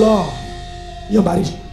kula. Ya mari.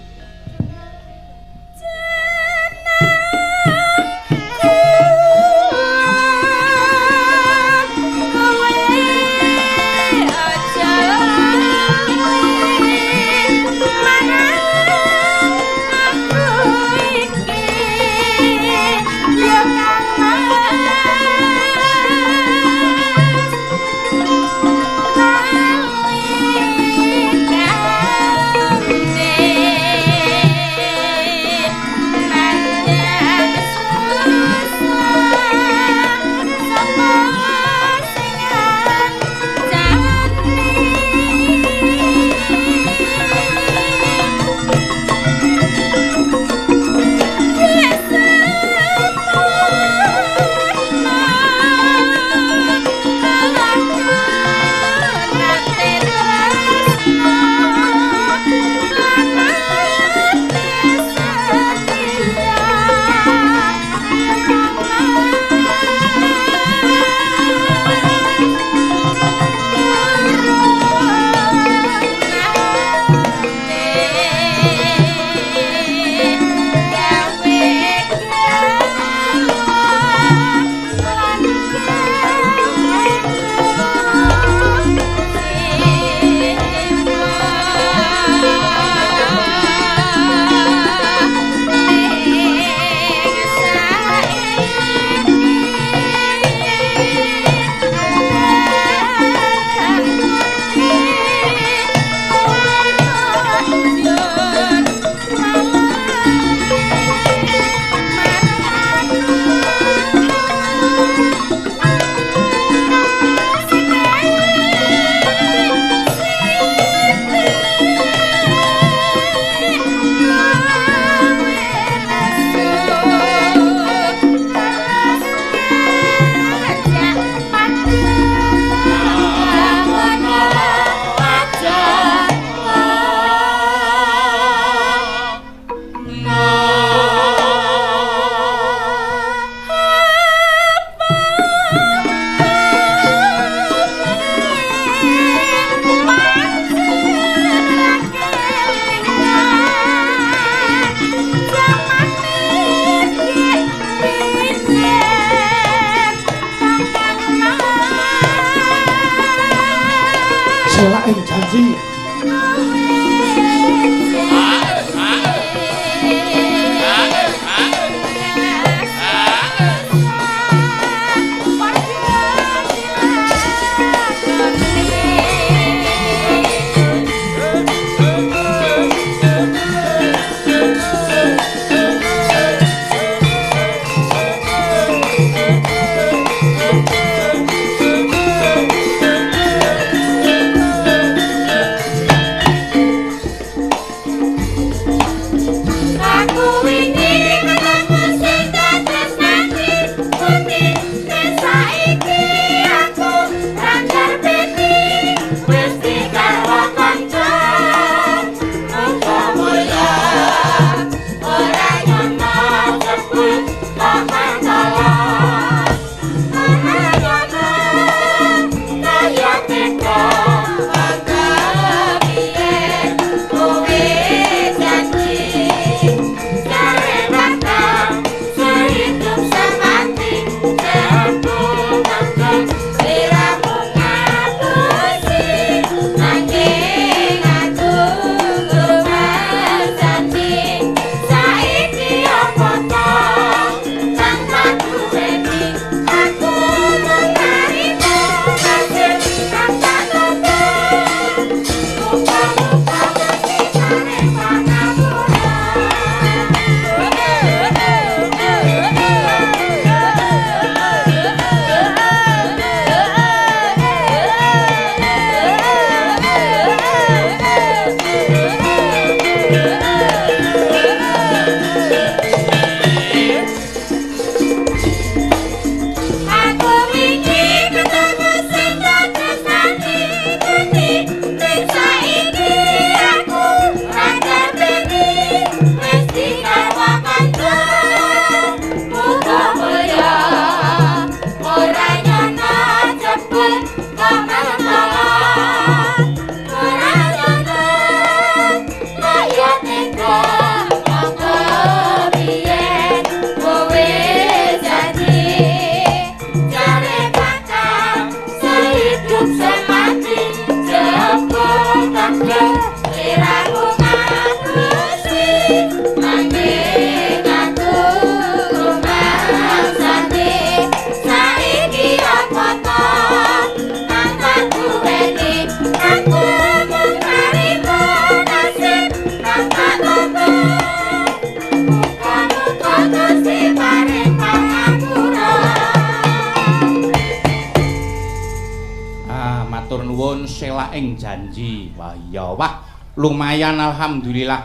Ah, matur nuwun selaing janji. Wah iya, wah lumayan alhamdulillah.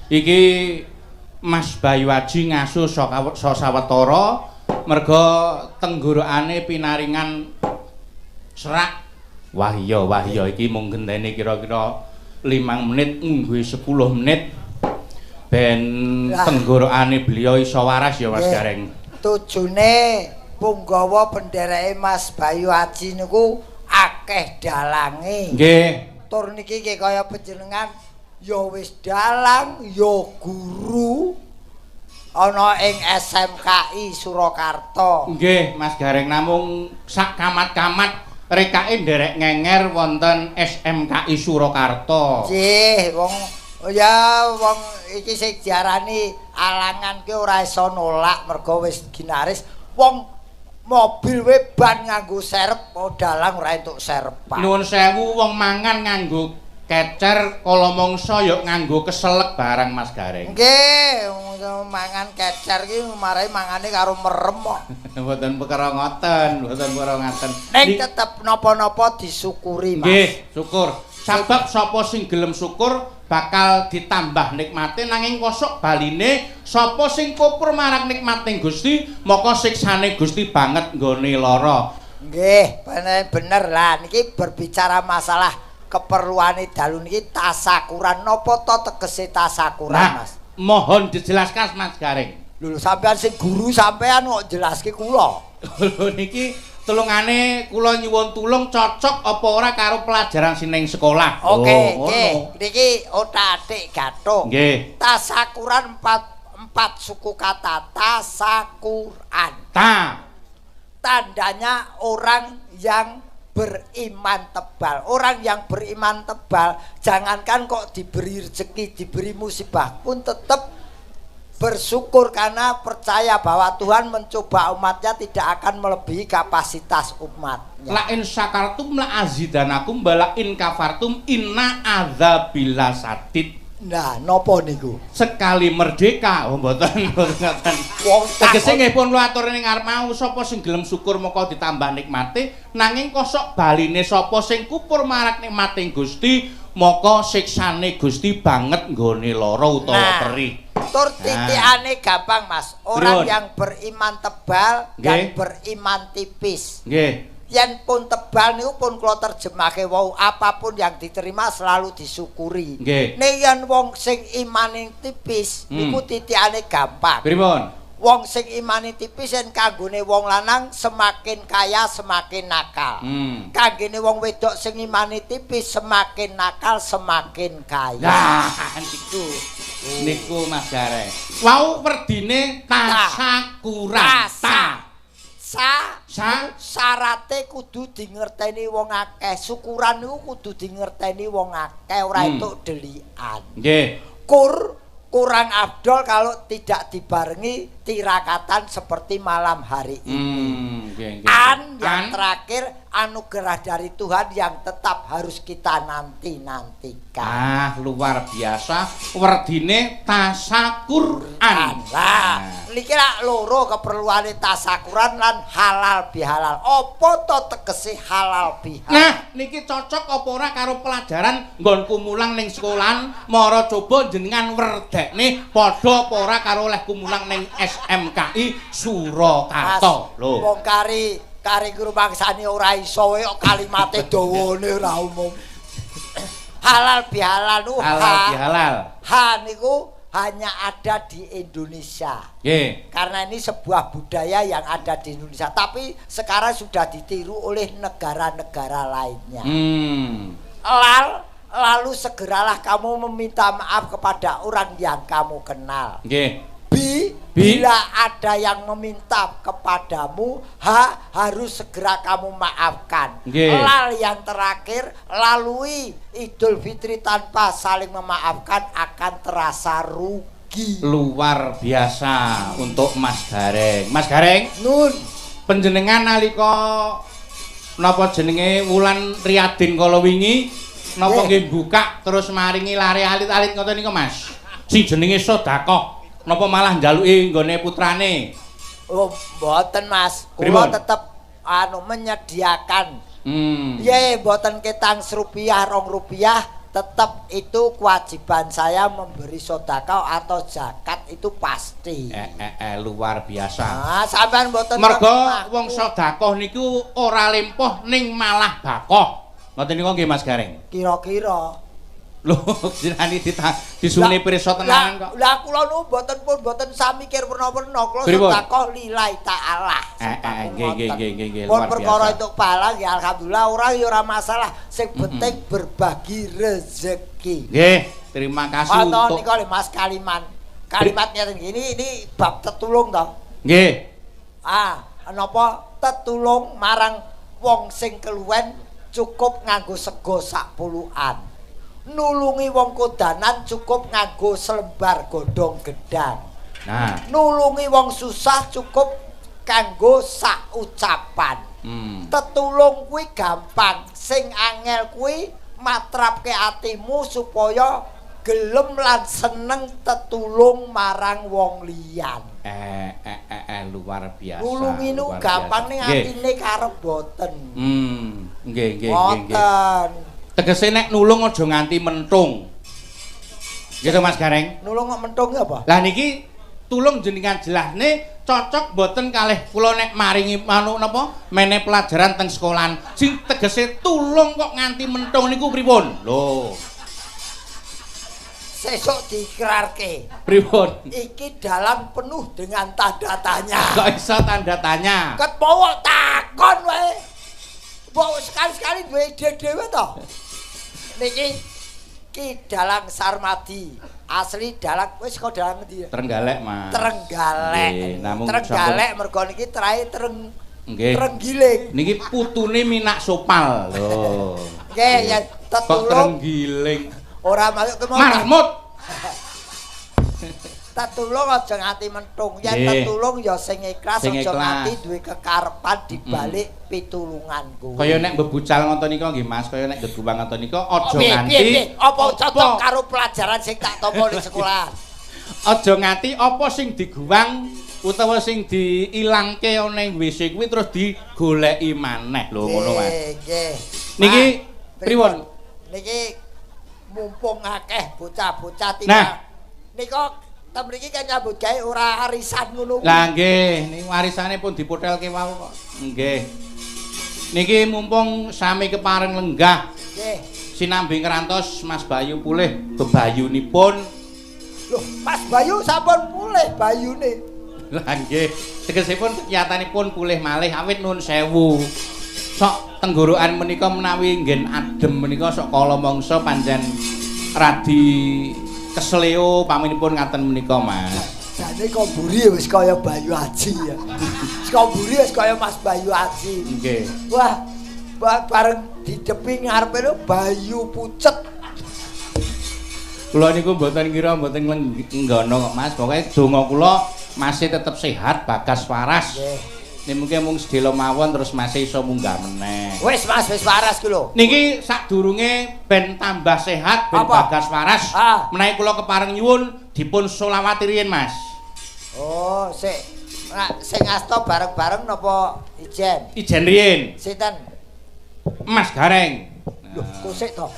Iki Mas Bayu Aji ngasuh sawetara merga tenggorokane pinaringan serak. Wah iya iki mung gentene kira-kira 5 menit ngguwe 10 menit ben tenggorokane beliau iso waras ya Mas Gareng. Tujune punggawa pendereke Mas Bayu Aji niku akeh dalange. Nggih. Tur niki kaya panjenengan ya wis dalang ya guru ana ing SMKI Surakarta. Nggih, Mas Gareng namung sak kamat-kamat rekake nderek ngenger wonten SMKI Surakarta. Nggih, wong iki sing diarani alangan ki ora iso nolak mergo wis ginaris wong mobil we ban nganggo serep, dalang ora entuk serepan. Nuwun sewu wong mangan nganggo kecer kala mangsa ya nganggo keselek barang Mas Gareng. Nggih, mangan kecer ki marai mangane karo merem kok. Mboten perkara ngoten, mboten perkara ngoten. Ning tetep napa-napa disyukuri, Mas. Nggih, syukur. Sabab sapa sing gelem syukur bakal ditambah nikmate nanging kosok baline sapa sing kupur marang nikmating Gusti maka siksane Gusti banget nggone lara. Nggih, bener lah niki berbicara masalah keperluane dalu niki tasakuran napa to tegese tasakuran, Mas? Mohon dijelaskan Mas Gareng. Lho sampean sing guru sampean kok jelaske kula. Lho niki tulungane kula nyuwun tulung cocok apa ora karo pelajaran sining sekolah. Oke, nggih. Niki otak-atik gathuk. Nggih. Tasakuran empat suku kata tasakuran. Tandanya orang yang beriman tebal. Orang yang beriman tebal jangankan kok diberi rezeki, diberi musibah pun tetap bersyukur karena percaya bahwa Tuhan mencoba umatnya tidak akan melebihi kapasitas umatnya. La in syakartum la azidanakum bala in kafartum inna adzabil sadid. Nah, napa niku? Sekali merdeka, mboten ngoten. Wong tegese nggih pun kula atur ning arep mau sapa sing gelem syukur moko ditambah nikmate nanging kosok baline sapa sing kupur marang nikmating Gusti moko siksane Gusti banget nggone lara utawa perih. Tur titikane gampang, Mas. Orang yang beriman tebal dan beriman tipis. Nggih. Yen pun tebal niku pun kula terjemahke wau apapun yang diterima selalu disyukuri. Nggih. Nek yen wong sing imane tipis niku titikane gampang. Pripun? Wong sing imane tipis yen kanggone wong lanang semakin kaya semakin nakal. Kanggone wong wedok sing imane tipis semakin nakal semakin kaya. Nah, niku Mas Gareng. Wau werdine tasakuran. Syarate kudu dingerteni wong akeh. Syukuran niku kudu dingerteni wong akeh ora entuk delikan. Nggih. Kurang afdol kalau tidak dibarengi tirakatan seperti malam hari ini. Yang terakhir anugerah dari Tuhan yang tetap harus kita nantikan. Ah, luar biasa. Werdine tasakuran. Lah, niki lak loro keperluane tasakuran lan halal bihalal. Apa to tegese halal bihalal? Nah, niki cocok apa ora karo pelajaran nggonku mulang ning sekolahan, mara coba jenengan werdekne padha apa ora karo olehku mulang ning SMKI Surakarta. Lho. Wong kari guru bangsane ora iso kok kalimate dawane ora umum. Halal bihalal nu niku hanya ada di Indonesia. Karena ini sebuah budaya yang ada di Indonesia, tapi sekarang sudah ditiru oleh negara-negara lainnya. Lalu segeralah kamu meminta maaf kepada orang yang kamu kenal. Bila ada yang meminta kepadamu, harus segera kamu maafkan. Lal yang terakhir, lalui Idul Fitri tanpa saling memaafkan akan terasa rugi. Luar biasa untuk Mas Gareng. Mas Gareng, nun panjenengan nalika napa jenenge wulan Riyadin kala wingi napa nggih buka terus maringi lare alit-alit ngoten niku Mas. Sing jenenge sedekah. Napa malah njaluki nggone putrane? Oh, mboten Mas. Kula tetep menyediakan Ye, mboten ketang rupiah, Rp2, tetap itu kewajiban saya memberi sedekah atau zakat itu pasti. Luar biasa. Nah, sampean mboten mergo wong sedekah niku ora lempoh ning malah bakoh. Ngoten niku nggih Mas Gareng. Kira-kira. Lho, jenenge disune pirsa tenan kok. Lah kula nu mboten samikir werna-werna, kula sedekah lillahi taala. Nggih. Pun perkara itu pahala ya alhamdulillah ora masalah. Sing penting berbagi rezeki. Nggih, terima kasih untuk nika Mas kalimatnya ini bab tetulung to. Nggih. Napa tetulung marang wong sing keluwen cukup nganggo sego sak puluhan. Nulungi wong kodanan cukup nganggo selembar godhong gedang. Nah, nulungi wong susah cukup kanggo sak ucapan. Tetulung kuwi gampang, sing angel kuwi matrapke atimu supaya gelem lan seneng tetulung marang wong liyan. Luar biasa. Nulungi nu gampang ning atine karep boten. Nggih. Boten. Tegese nek nulung aja nganti mentung. Gitu Mas Gareng. Nulung kok mentung apa? Lah niki tulung jenengan jelahne cocok boten kalih kula nek maringi napa meneh pelajaran teng sekolahan. Sing tegese tulung kok nganti mentung niku pripun? Lho. Sesuk diikrarke. Pripun? Iki dalam penuh dengan tanda tanya. Kok iso tanda tanya? Ket bawa takon wae. Mbok sekali-sekali duwe ide dhewe to. Niki Ki Dalang Sarmadi. Asli dalang wis kok dalang endi? Trenggalek, Mas. Trenggalek. Trenggalek mergo niki trahe Trenggiling. Niki putune Minak Sopal. Lho. Nggih, ya tetulung. Kok Trenggiling. Ora masuk ke Mahmud. Tetulung aja nganti mentung. Yen tetulung ya sing ikhlas aja nganti duwe kekarepan dibalik pitulunganku. Kaya nek bebucal ngoten nika nggih Mas, kaya nek geguwang ngoten nika aja nganti apa cocok karo pelajaran sing tak tampa ning sekolah. Aja nganti apa sing diguwang utawa sing diilangke ana ning WC kuwi terus digoleki maneh lho ngono Mas. Nggih. Niki pripun? Niki mumpung akeh bocah-bocah tiba. Nika mriki kan nyambut gawe ora arisan ngono. Lah nggih, niku arisane pun dipotelke wau kok. Nggih. Niki mumpung sami kepareng lenggah. Nggih. Sinambi ngerantos Mas Bayu pulih bebayunipun. Loh, Mas Bayu sampun pulih bayune. Lah nggih, tegesipun kegiatanipun pulih malih awit nuwun sewu. Sok tenggorokan menika menawi nggen adem menika sok kala mangsa pancen radi kesleo paminipun ngaten menika Mas. Jane komburi wis kaya Bayu Aji ya. Komburi wis kaya Mas Bayu Aji. Nggih. Wah, bareng didepi ngarepe lho Bayu pucet. Kula niku mboten ngira mboten nggono kok Mas. Pokoke donga kula masih tetep sehat bagas waras. Nggih. Nek mungkin mung sedelo mawon terus masih iso munggah meneh. Wis Mas, wis waras ku lho. Niki sadurunge ben tambah sehat, ben bagas waras. Menawi kula kepareng nyuwun dipun selawati riyin, Mas. Oh, sik. Sing asta bareng-bareng napa ijen? Ijen riyin. Sinten? Mas Gareng. Loh, kok sik to?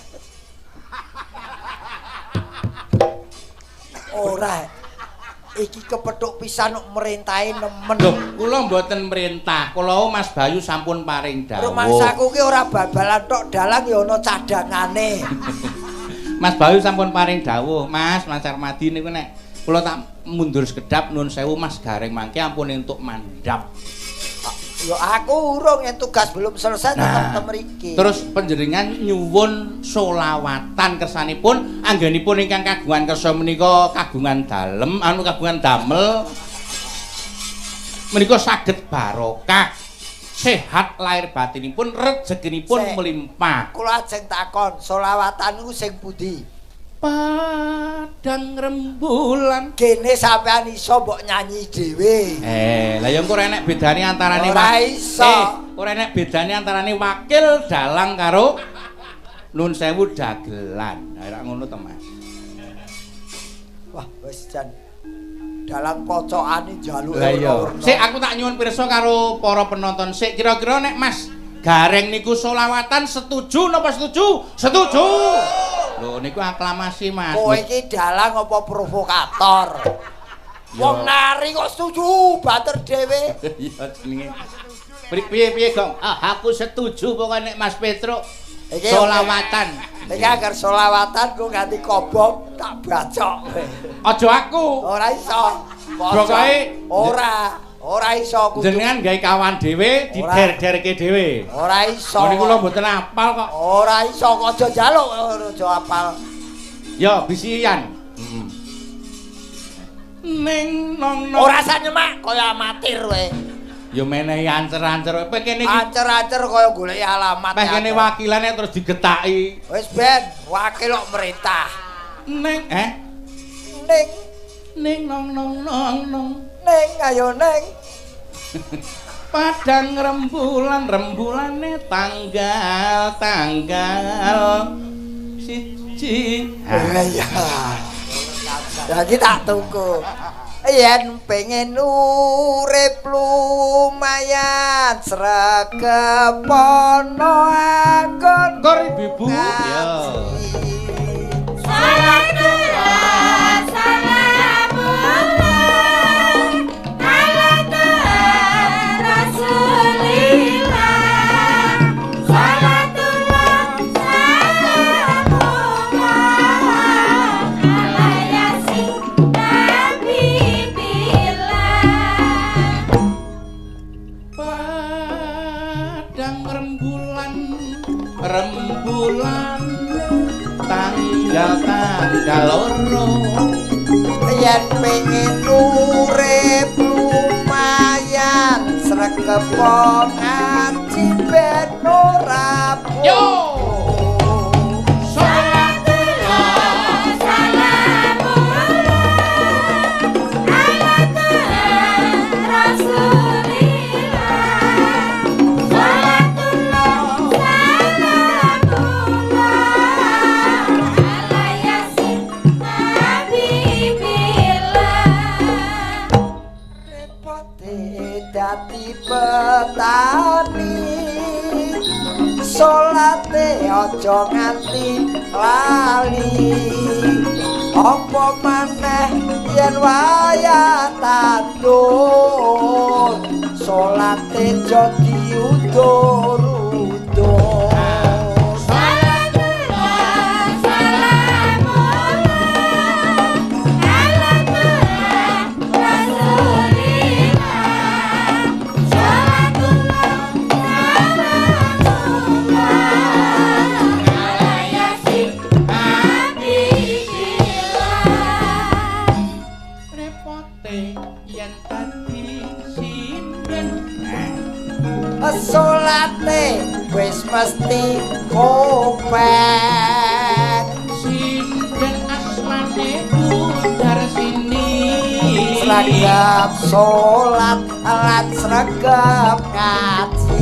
Ora. Iki kepethuk pisan merintahe nemen. Lho, kula mboten merintah. Kula Mas Bayu sampun paring dawuh. Rumangsaku ki ora bal-balan tok, dalang ya ana cadangane. Mas Bayu sampun paring dawuh, Mas Sarmadi niku nek kula tak mundur sekedap nuwun sewu Mas Gareng mangke ampun entuk mandhap. Ya aku urung yen tugas belum selesai tetep mriki. Terus panjenengan nyuwun selawatan kersanipun anggenipun ingkang kagungan kersa menika kagungan dalem kagungan damel menika saged barokah sehat lahir batinipun rezekinipun melimpah. Kula ajeng takon selawatan niku sing pundi? Padang rembulan kene sampean iso mbok nyanyi dhewe. Lah ya engko ora enek bedane antarane ora enek bedane antarane wakil dalang karo nun sewu dagelan. Ora ngono to, Mas. Wah, wis jan dalang pocokane njaluk. Lah iya. Sik aku tak nyuwun pirsa karo para penonton. Sik kira-kira nek Mas Gareng niku solawatan setuju napa setuju? Setuju. Lho niku aklamasi Mas. Kowe iki dalang apa provokator? Wong nari kok setuju bater dhewe. Iya jenenge. Piye Gong? Ah aku setuju pokoke nek Mas Petruk solawatan. Iki agar solawatan ku ganti kobong tak bacok. Aja aku. Ora iso. Pokoke ora iso kudu. Jenengan gawe kawan dhewe dider-derke dhewe. Ora iso. Niku kula mboten apal kok. Ora iso kok aja njaluk aja apal. Ya bisian. Ning nong. Ora sak nyemak kaya amatir kowe. Ya menehi ancer-ancer. Kowe kene iki ancer-ancer kaya goleki alamat. Peh kene wakilane terus digetaki. Wis ben, wakil kok merintah. Ning Ning nong. Ning ayo ning. Padang rembulane tanggal siji. Ya. Jadi tak tunggu. Yen pengen urip lumayan sregep ana anggon Kor ibu ya. Rembulan tanggal loro yen pengen urip lumayan sregep ngaji ben ora yo petani salate aja nganti lali apa maneh yen wayah tandur salate aja diundur-undur. Salate wis mesti kopek sinden asmane budar sini sregep salat lan sregep ngaji.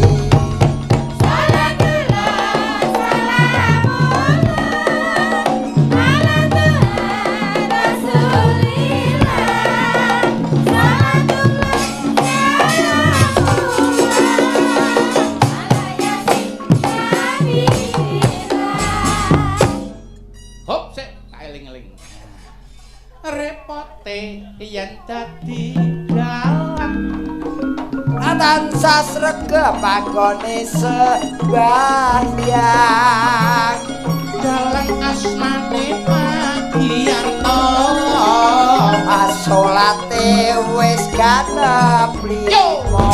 yen dadi dalang tansah sregep anggone sembahyang dalang asmane Pagiyarto asolate wis ganep limo.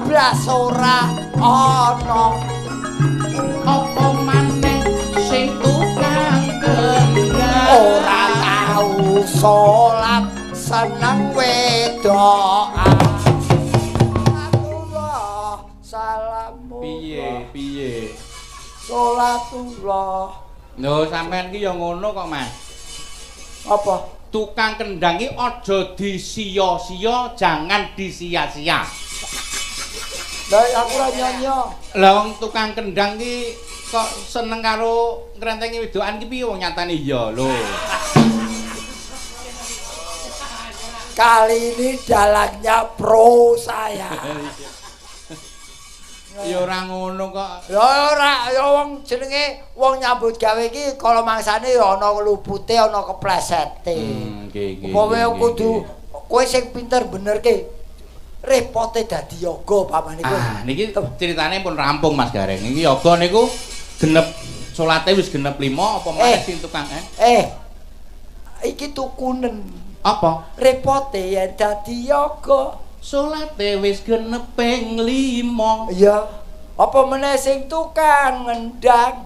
Blas ora ana apa maneh sing tukang kendang ora tau salat seneng wedokan salatullah salamu piye salatullah Lho sampean ki ya ngono kok, Mas. Apa? Tukang kendang ki aja disia-sia, jangan disia-sia. Lah aku ora nyonyo. Lah wong tukang kendang ki kok seneng karo ngrentengi wedokan ki piye wong nyatane iya lho. Kali ini dalangnya pro saya. Ya ora ngono kok. Ya ora, ya wong jenenge wong nyambut gawe iki kala mangsane ya ana lupute, ana keplesete. Nggih. Pokoke kudu kowe sing pinter benerke. Repote dadi yoga pamane kowe. Ah, niki ceritane pun rampung Mas Gareng. Niki yoga niku genep salate wis genep 5 apa meneh sing tukang iki tukunen. Apa? Repote yen dadi yoga. Salate wis genep ping 5. Iya. Apa meneh sing tukang ngendang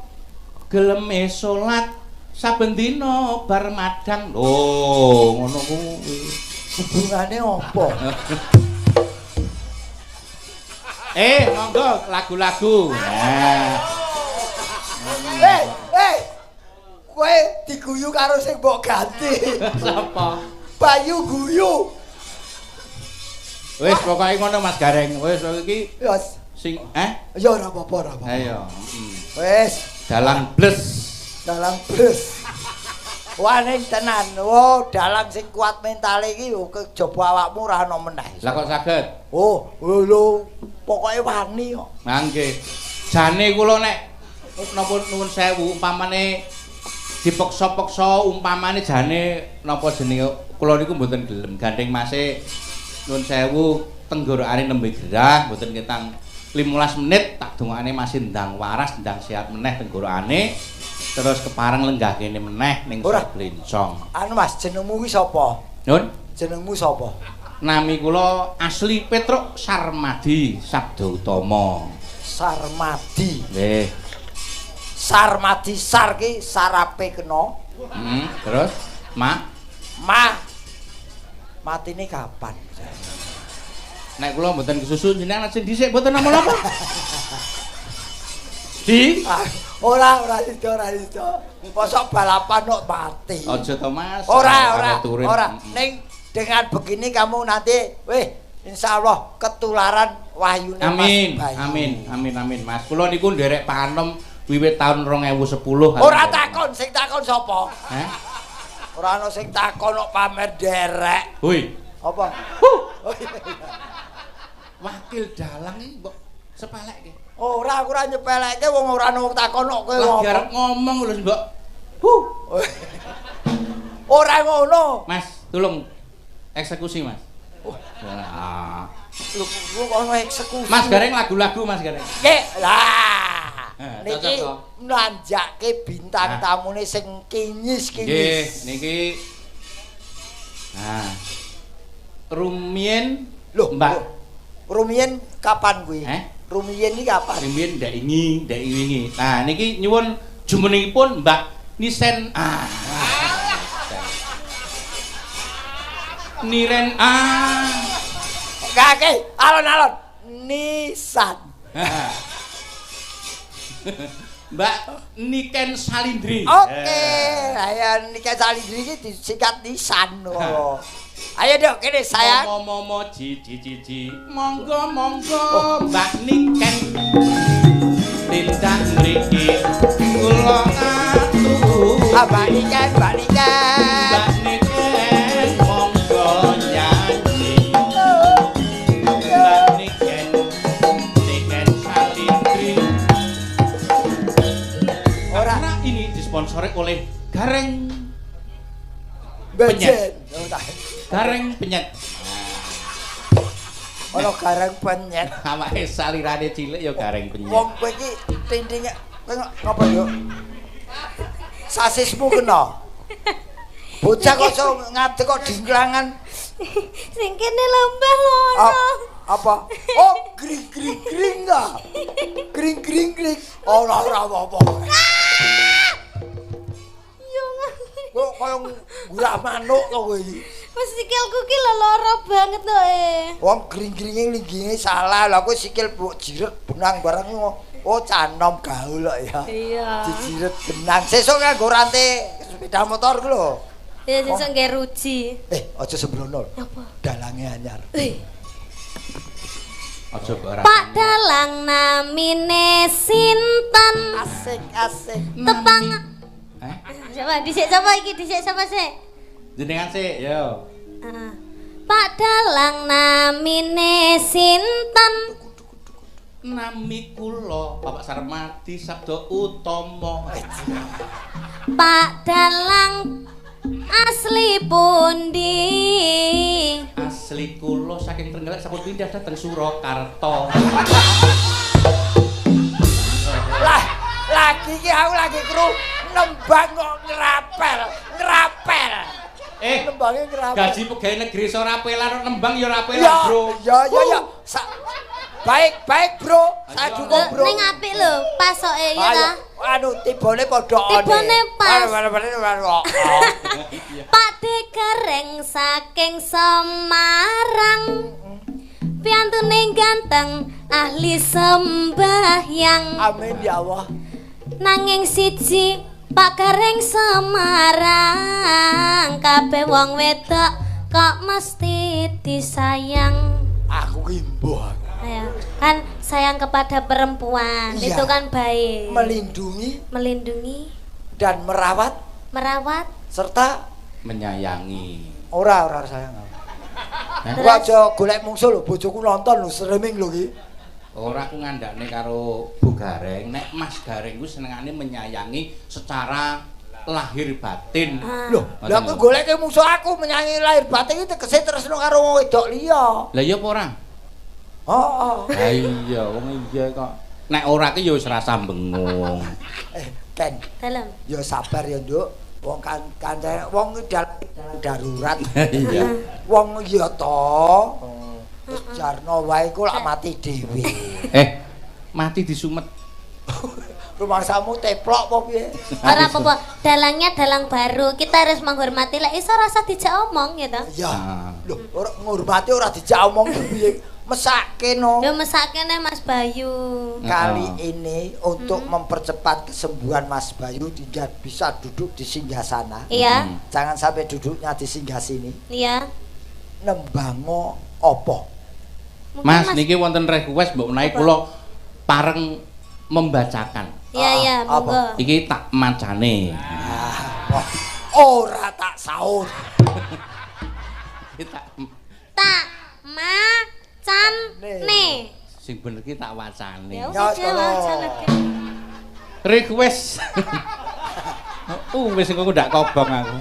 geleme salat saben dina bar madang. Oh, ngono kuwi. Hubungane apa? Monggo lagu-lagu. Kowe diguyu karo sing mbok ganti. Sapa? Bayu guyu. Wis pokoke ngono Mas Gareng. Wis iki Wis sing ya ora apa-apa. Ayo. Wis Dalang bles. dalang bles. Wah ning tenan. Oh, dalang sing kuat mentale iki kejaba awakmu ora ana meneh. Lah kok saged? Oh, lho pokoke wani kok. Nah nggih. Jane kula nek napa nuwun sewu umpamane dipeksa-peksa umpamane jane napa jenenge kula niku mboten gelem gandeng Mase nuwun sewu tenggorokane nembe gerah mboten ketang 15 menit tak dongakane masih ndang waras ndang sehat meneh tenggorokane terus kepareng lenggah kene meneh ning blencong. Anu Mas, jenengmu kuwi sapa? Nun, Jenengmu sapa? nami kula asli Petruk Sarmadi Sabda Utama. Sarmadi. Nggih. Sarmadi sar ki sarape kena. Terus matine kapan? Nek kula mboten kesusu jenengan lajeng dhisik mboten napa-napa. Di Ora itu. Mosok balapan kok mati. aja to Mas. Ora. Ning dengan begini kamu nanti insyaallah ketularan wahyune Mas. Amin Mas. Kula niku nderek panem wiwit taun 2010. Ora takon, sing takon sapa? Hah? Ora ana sing takon kok pamer derek. Hoi. Apa? Wakil dalang iki mbok sepelekke. Ora, aku ora nyepelekke wong ora ana wong takon kok kowe ngomong. ngomong. Arep ngomong lho, Mbok. Ora ngono. Mas, tolong eksekusi, Mas. Lu ono eksekusi. Mas Gareng lagu-lagu Mas Gareng. Nggih, lah. Niki cocok. nanjake bintang tamune sing kinyis-kinyis. Nggih, niki Rumien Loh, Mbak. Rumien kapan kuwi? Rumien iki kapan? Rumien ndak wingi. Nah, niki nyuwun jumenengipun Mbak Nisen Niren Kake, alon-alon. Nisan. Mbak Niken Salindri. Oke, ayo Niken Salindri iki disingkat Nisan. Ayo dok, kene sayang. Momo cici. Monggo Mbak Niken. Tindang mriki kula atur. Mbak Niken. Mbak Niken monggo nyanyi. Mbak Niken Salindri. Karena ini disponsori oleh Gareng Penyet. Gareng Penyet. Ono Gareng Penyet. Awake salirane cilik ya Gareng Penyet. Wong kowe iki tindinge kowe ngapa yo? Sasismu kena. Bocah kok iso ngadeg kok dingklangan. Sing kene lembah ngono. Apa? Oh, gring ta? Gring. Ora apa-apa. Yo. Kok koyo gurak manuk to kowe iki. Wes sikilku ki lara banget lho Wong gring-gringe lingginge salah. Lah kowe sikil mbok jiret benang bareng Oh, canom gaul kok ya. Iya. Dijiret benang. Sesuk nganggo rantai sepeda motor ku lho. Ya sesuk nggih ruji. Aja sembrono. Apa? Dalange anyar. Aja kok ora. Pak Dalang namine sinten? Asik. Tepang. Eh? Coba dhisik sapa iki? Dhisik sapa sik? Jenengan sik, yo. Pak Dalang namine sinten? Nami kula Bapak Sarmadi Sabda Utama. Pak Dalang asli pundi? Asli kula saking Trenggalek sampun pindah dhateng Surakarta. Lah, lagi iki aku lagi kru nembang kok ngrapel. Nembange ngrapel. Gaji pegawai negeri iso rapelan nembang ya rapelan, Bro. Ya. Baik, Bro. Saya dukung, Bro. Ning apik lho, pasoke ya ta. Anu tibone padha one. Tibone pas. Wah. Pak Dekareng saking Semarang. Piantune ganteng, ahli sembahyang. Amin ya Allah. Nanging siji Pak Gareng Semarang, kabeh wong wedok kok mesti disayang. Aku ki mbuh. Ya, kan sayang kepada perempuan, Iya. itu kan baik. Melindungi Dan merawat serta menyayangi. ora sayang. Aku aja golek mungsul lho, bojoku nonton lho streaming lho ki. Ora aku ngandakne karo Bu Gareng, nek Mas Gareng ku senengane menyayangi secara lahir batin. Loh, lha aku goleke musuh aku menyayangi lahir batin iki tegese tresno karo wong wedok liya. Lah iya apa ora? Heeh. Lah iya, wong iya kok. Nek ora ki ya wis rasa bengung. Ken. Dalam. Ya sabar ya, Nduk. Wong kancane wong darurat. Iya. Wong iya to. Terus jarno wae ku lak mati dhewe. Mati disumet. Rumangsamu teplok apa piye? Ora apa-apa, dalangnya dalang baru. Kita harus menghormati. Lek iso rasa dijak omong ya to. Ya. Lho, ora ngurmati ora dijak omong piye. Mesake no. Yo mesake nih Mas Bayu. Kali ini untuk mempercepat kesembuhan Mas Bayu tidak bisa duduk di singgasana. Iya. Jangan sampai duduknya di singgah sini. Iya. Nembango opo? Mas niki wonten request mbok menawi kula pareng membacakan. Iya, monggo. Iki tak macane. Ora tak saur. Tak macane. Sing bener ki tak wacane. Ya wacane. Request. Wis engko ndak kobong aku.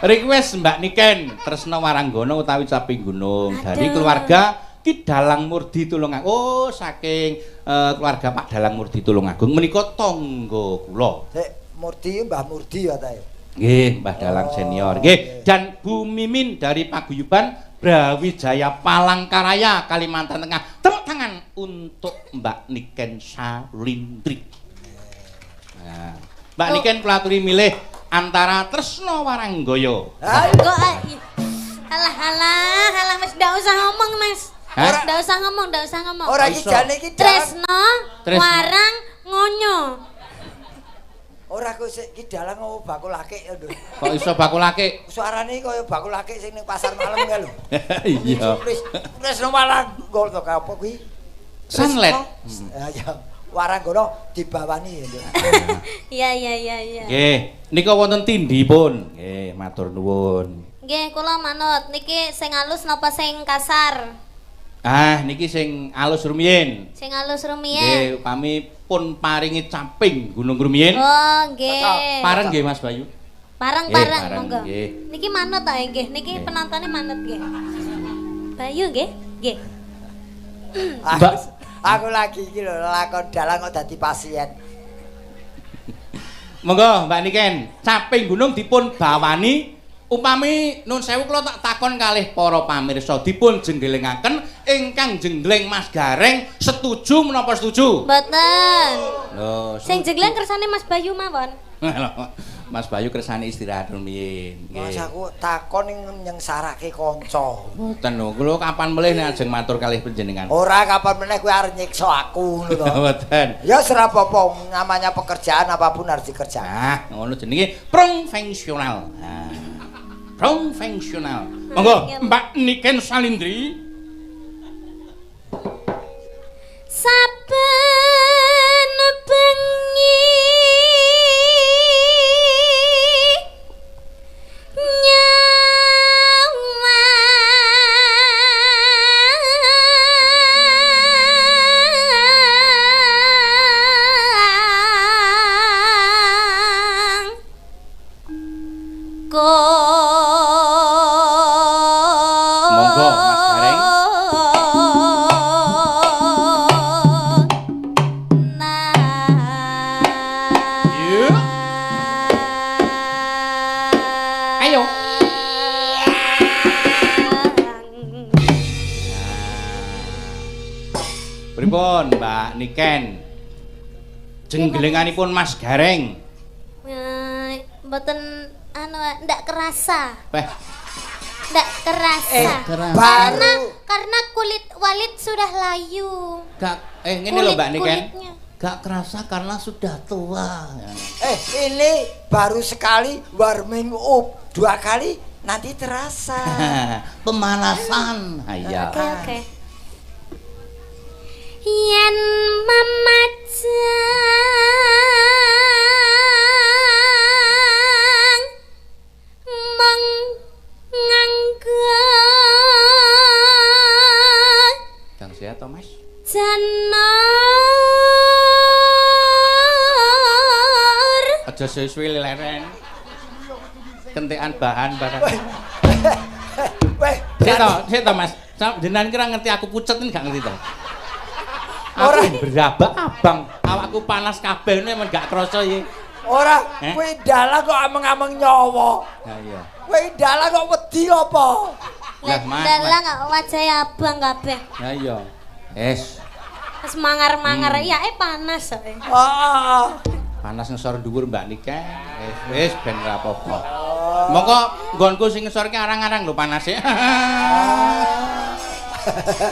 Request Mbak Niken Tresna Waranggono utawi Caping Gunung dari keluarga Ki Dalang Murdi Tulungagung. Oh, saking keluarga Pak Dalang Murdi Tulungagung menika tangga kula. Sik Murdi Mbah Murdi ya ta. Nggih, Mbah Dalang senior. Nggih, dan Bu Mimin dari Paguyuban Brawijaya Palangkaraya Kalimantan Tengah. Tepuk tangan untuk Mbak Niken Salindri. Nah, Mbak Niken kula aturi milih antara Tresna Waranggoyo. Kok alah Mas ndak usah ngomong Mas. Ndak usah ngomong. Ora iki jane iki Tresna Warang Ngonyo. Ora kok sik ki dalang opo bakul akik ya, Nduk. Kok iso bakul akik? Suarane kaya bakul akik sing ning pasar malam ya lho. Iya. Tresna Waranggono to apa kuwi? Sunlet. Ya. Waranggono dibawani ya, Nduk. Iya. Nggih, nika wonten tindhipun. Nggih, matur nuwun. Nggih, kula manut. Niki sing halus napa sing kasar? Niki sing alus rumiyin. Sing halus rumiyin. Nggih, upami pun paringi Caping Gunung Rumiyin. Oh, nggih. Pareng nggih Mas Bayu. Pareng, monggo. Nggih. Niki manut ta nggih. Niki penontonnya manut nggih. Bayu nggih. Nggih. Mbak, aku lagi iki lho lakon dalang kok dadi pasien. monggo Mbak Niken, Caping Gunung dipun bawani upami nun sewu kula tak takon kalih para pamirsa dipun jenggelengaken ingkang jenggleng Mas Gareng setuju menapa setuju? Mboten. Lho, Sing jenggleng kersane Mas Bayu mawon. Mas Bayu kersane istirahat rumiyin. Mas aku takon ning nyengsarake kanca. Mboten lho, kula kapan melih nek ajeng matur kalih panjenengan. Ora kapan meneh kowe arep nyiksa aku ngono to. Mboten. Ya ora apa-apa, namanya pekerjaan apapun harus dikerjakan. Nah, ngono jenenge profesional. Nah. Profesional. Monggo Mbak Niken Salindri. Saben bengi Pripun Mbak Niken? Jenggelenganipun Mas Gareng. Mboten anu ndak kerasa. Ndak kerasa. Karena kulit Walid sudah layu. Ngene lho Mbak Niken. Gak kerasa karena sudah tua. Ini baru sekali warming up, 2 kali nanti terasa. Pemanasan. Iya. Oke. Yen mamajang menganggur Kang sehat to Mas? Janur Aja suwi-suwi leren. Kentekan bahan barang. Sik to Mas. Jenengan kira ngerti aku pucet gak ngerti to? Ora berabak abang, awakku panas kabeh men gak krasa iki. Ora, kowe dalah kok ameng-ameng nyawa. Ha iya. Kowe dalah kok wedi apa? Lah dalah gak wajahe abang kabeh. Ha iya. Wis Mangar-mangar iya panas kok. Heeh. Panas ngesor dhuwur Mbak Nika. Wis ben ora apa-apa. Monggo nggonku sing ngesorke arang-arang lho panase.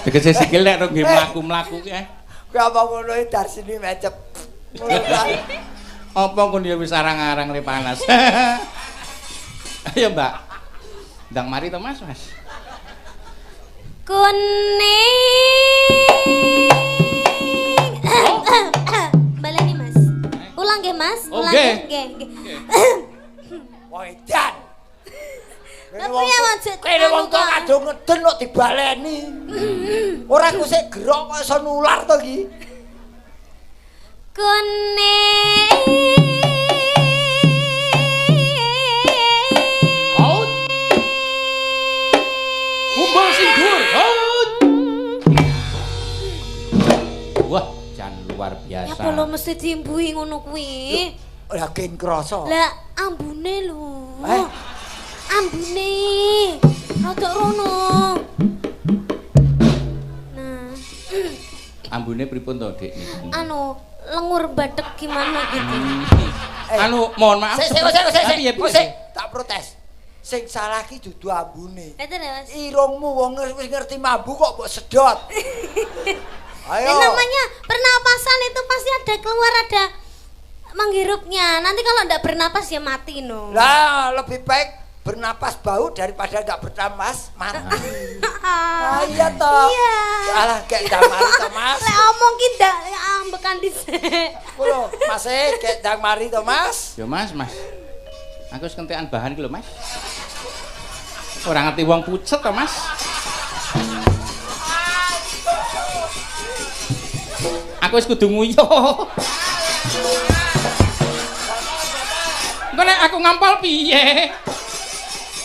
Tegese sikil nek nggih mlaku-mlaku ki. Kowe apa ngono iki darsine mecep. Apa kon ya wis arang-arang le panas. Ayo Mbak. Ndang mari to Mas. Kuning. Baleni Mas. Ulang nggih Mas, ulang nggih. Wong edan. Tapi ya maksud kene wong tua kadung ngeden kok dibaleni. Ora ku sik gerok kok iso nular to iki. Kuning. Out. Kumbang sing dhuwur. Out. Wah, jan luar biasa. Ya perlu mesti diimbui ngono kuwi. Ora gen krasa. Lah ambune lho. Ambune. Rodok rono. Nah. Ambune pripun to, Dik? Anu, lengur bathek gimana gitu. Anu, mohon maaf. Sik, tak protes. Sing salah ki dudu ambune. Itu Mas. Irungmu wong wis ngerti mambu kok mbok sedot. Ayo. Ini namanya pernapasan itu pasti ada keluar, ada menghirupnya. Nanti kalau enggak bernapas ya mati no. Lah, lebih baik bernapas bau daripada enggak bernapas mati. Iya toh. Iya. Alah gek ndang mari to, Mas. Lek omong ki ndak ambekan dhisik. Kulo, Mas gek ndang mari to, Mas. Yo Mas. Aku wis kentekan bahan ki lho, Mas. Ora ngerti wong pucet to, Mas. Aku wis kudu nguyu. Engko nek aku ngampal piye?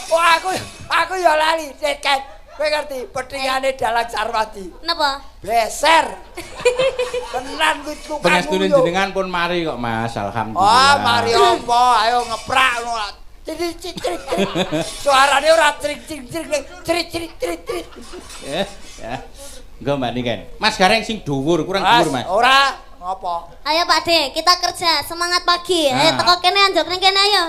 Oh, aku ya lali, Ket. Kowe ngerti petingane Dalang Sarwati. Napa? Beser. Tenan kuwi tukang. Pangestune jenengan pun mari kok, Mas. Alhamdulillah. Oh, mari apa? Ayo ngeprak ngono. Crik. Suarane ora crik. Ya. Engko Mbak Niken. Mas Gareng sing dhuwur, kurang dhuwur, Mas. Ora Ngopo? Ayo Pak De, kita kerja. Semangat pagi. Ayo teko kene anjlok ning kene ayo.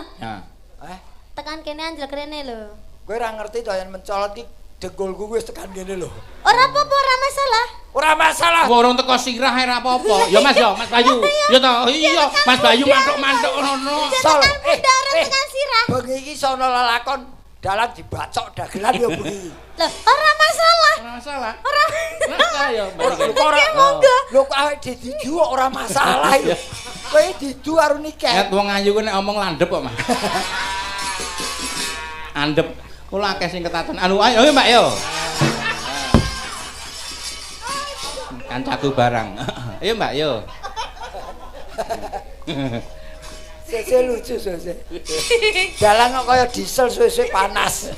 Tekan kene anjlok rene lho. Kowe ora ngerti doyan mencolot ki degolku wis tekan kene lho. Ora apa-apa, ora masalah. Ora masalah. Urung teko sirah ora apa-apa. Ya Mas Bayu. Ya toh, iya Mas Bayu mantuk-mantuk ngono. Sol. Tekan sirah. Bengi iki sono lelakon dalan dibacok dagelan ya bengi. Loh, ora masalah. Ora masalah. Ora. Ya, Ora monggo. Lho kok awake didu ora masalah ya. Kowe didu karo nikah. Net wong ayu ku nek omong landhep kok, Mas. Andep. Kula akeh sing ketaten. Anu ayo Mbak yo. Kancaku barang. Ayo Mbak yo. Sese lucu sese. Dalang kok kaya diesel suwe-suwe panas.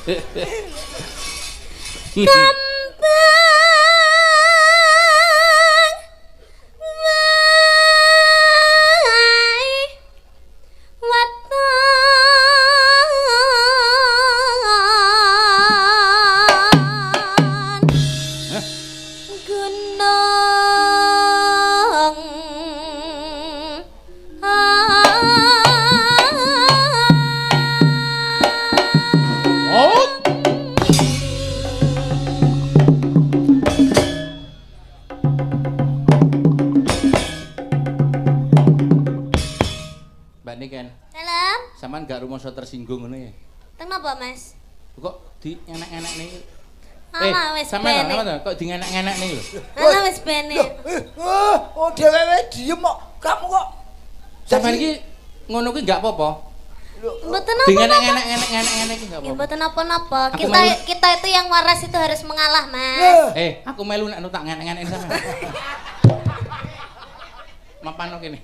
Sampeyan gak rumoso tersinggung ngono ya. Kenapa, Mas? Kok di enak-enak nih? Alah wis sampeyan kok di enak-enak nih lho. Alah wis bene. Oh dhewe diem kok. Kamu kok sampeyan iki ngono kuwi gak apa-apa. Mboten apa-apa. Di enak-enak iki gak apa-apa. Mboten apa-apa. Kita itu yang waras itu harus mengalah, Mas. Aku melu nek tak ngenek-ngenek sampean. Mapano kene.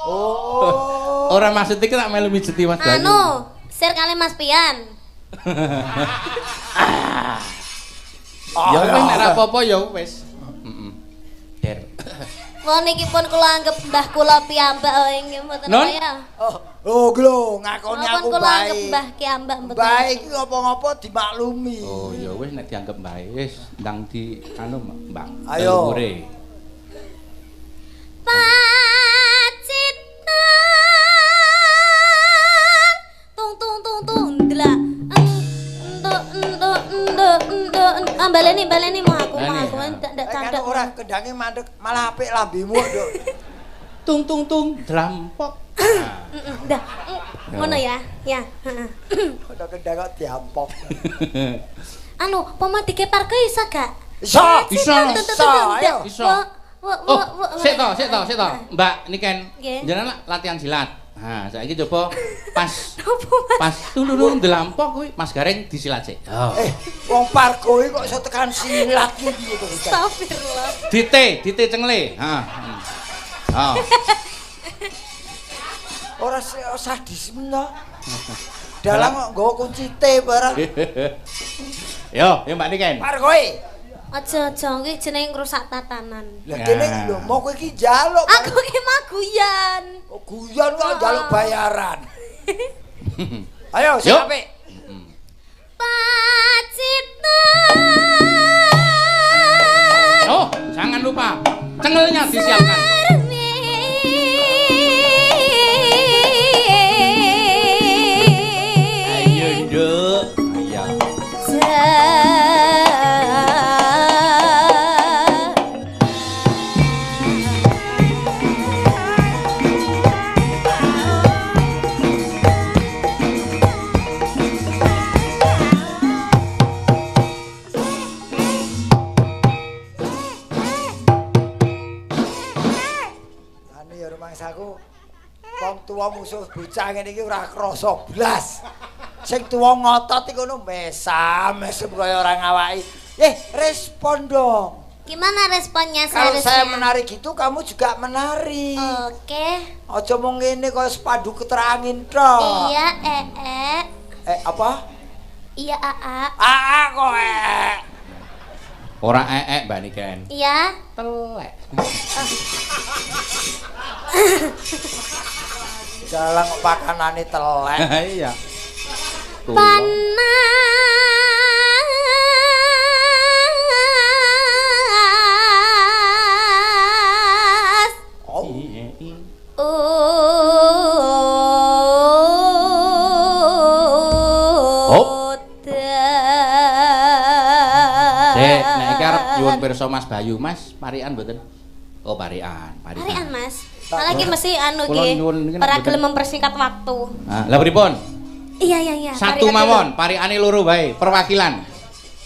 Oh. Ora maksud iki tak melu mijeti Mas Bayu. Anu, share kali Mas Pian. Ya wis nek ora apa-apa ya wis. Heeh. Der. Wong niki pun kula anggap mbah kula piyambak nggih mboten ya. Oh, lho ngakoni aku kula bae. anggap mbah piyambak mboten. Bae iki ngopo-ngopo dimaklumi. Oh, ya wis nek dianggap bae wis ndang di anu Mbak. Ayo. Baleni mau aku ndak candek ora kendange mandek malah apik lambemu nduk. Tung drampok. Dah. Ngono ya. Ya, heeh. Kok kendang kok diampok. Anu, pematike parke iso gak? Iso. Ayo. Iso. Sik to. Mbak niken jenengan latihan silat. Nah, saiki coba pas tulurung delampok kuwi Mas Gareng disilat sik. Wong parko iki kok iso tekan silat iki to. Astagfirullah. Dite cengle. Ora sadis men to. Dalang kok nggawa kunci T barang. Yo Mbak Niken. Parko iki. Aja iki jenenge ngrusak tatanan. Lah kene lho mau kowe iki njaluk. Aku ki mah guyon. Kok guyon kok njaluk bayaran. Ayo sing apik. Pacita. Oh, jangan lupa cengelnya disiapkan. Ayo, Nduk. Ayo. Aku wong tuwa musuh bocah ngene iki ora krasa blas. Sing tuwa ngotot iku ngono mesam kaya ora ngawaki. Respon dong. Gimana responnya Kalau seharusnya? saya menari gitu kamu juga menari. Oke. Aja mung ngene kaya sepadu keterangin tok. Iya, apa? Iya, Aa. Aa kok Ora Mbak Niken. Iya. Telek. Dalang pakanane telek. Iya. Nyuwun pirsa Mas Bayu, Mas, parikan mboten? Oh, parikan. Parikan, Mas. Lagi mesti anu Kula nggih. nyuwun niku Ora mboten. gelem mempersingkat waktu. Lah pripun? Iya. Satu parikan mawon, dulu. parikane loro wae, perwakilan.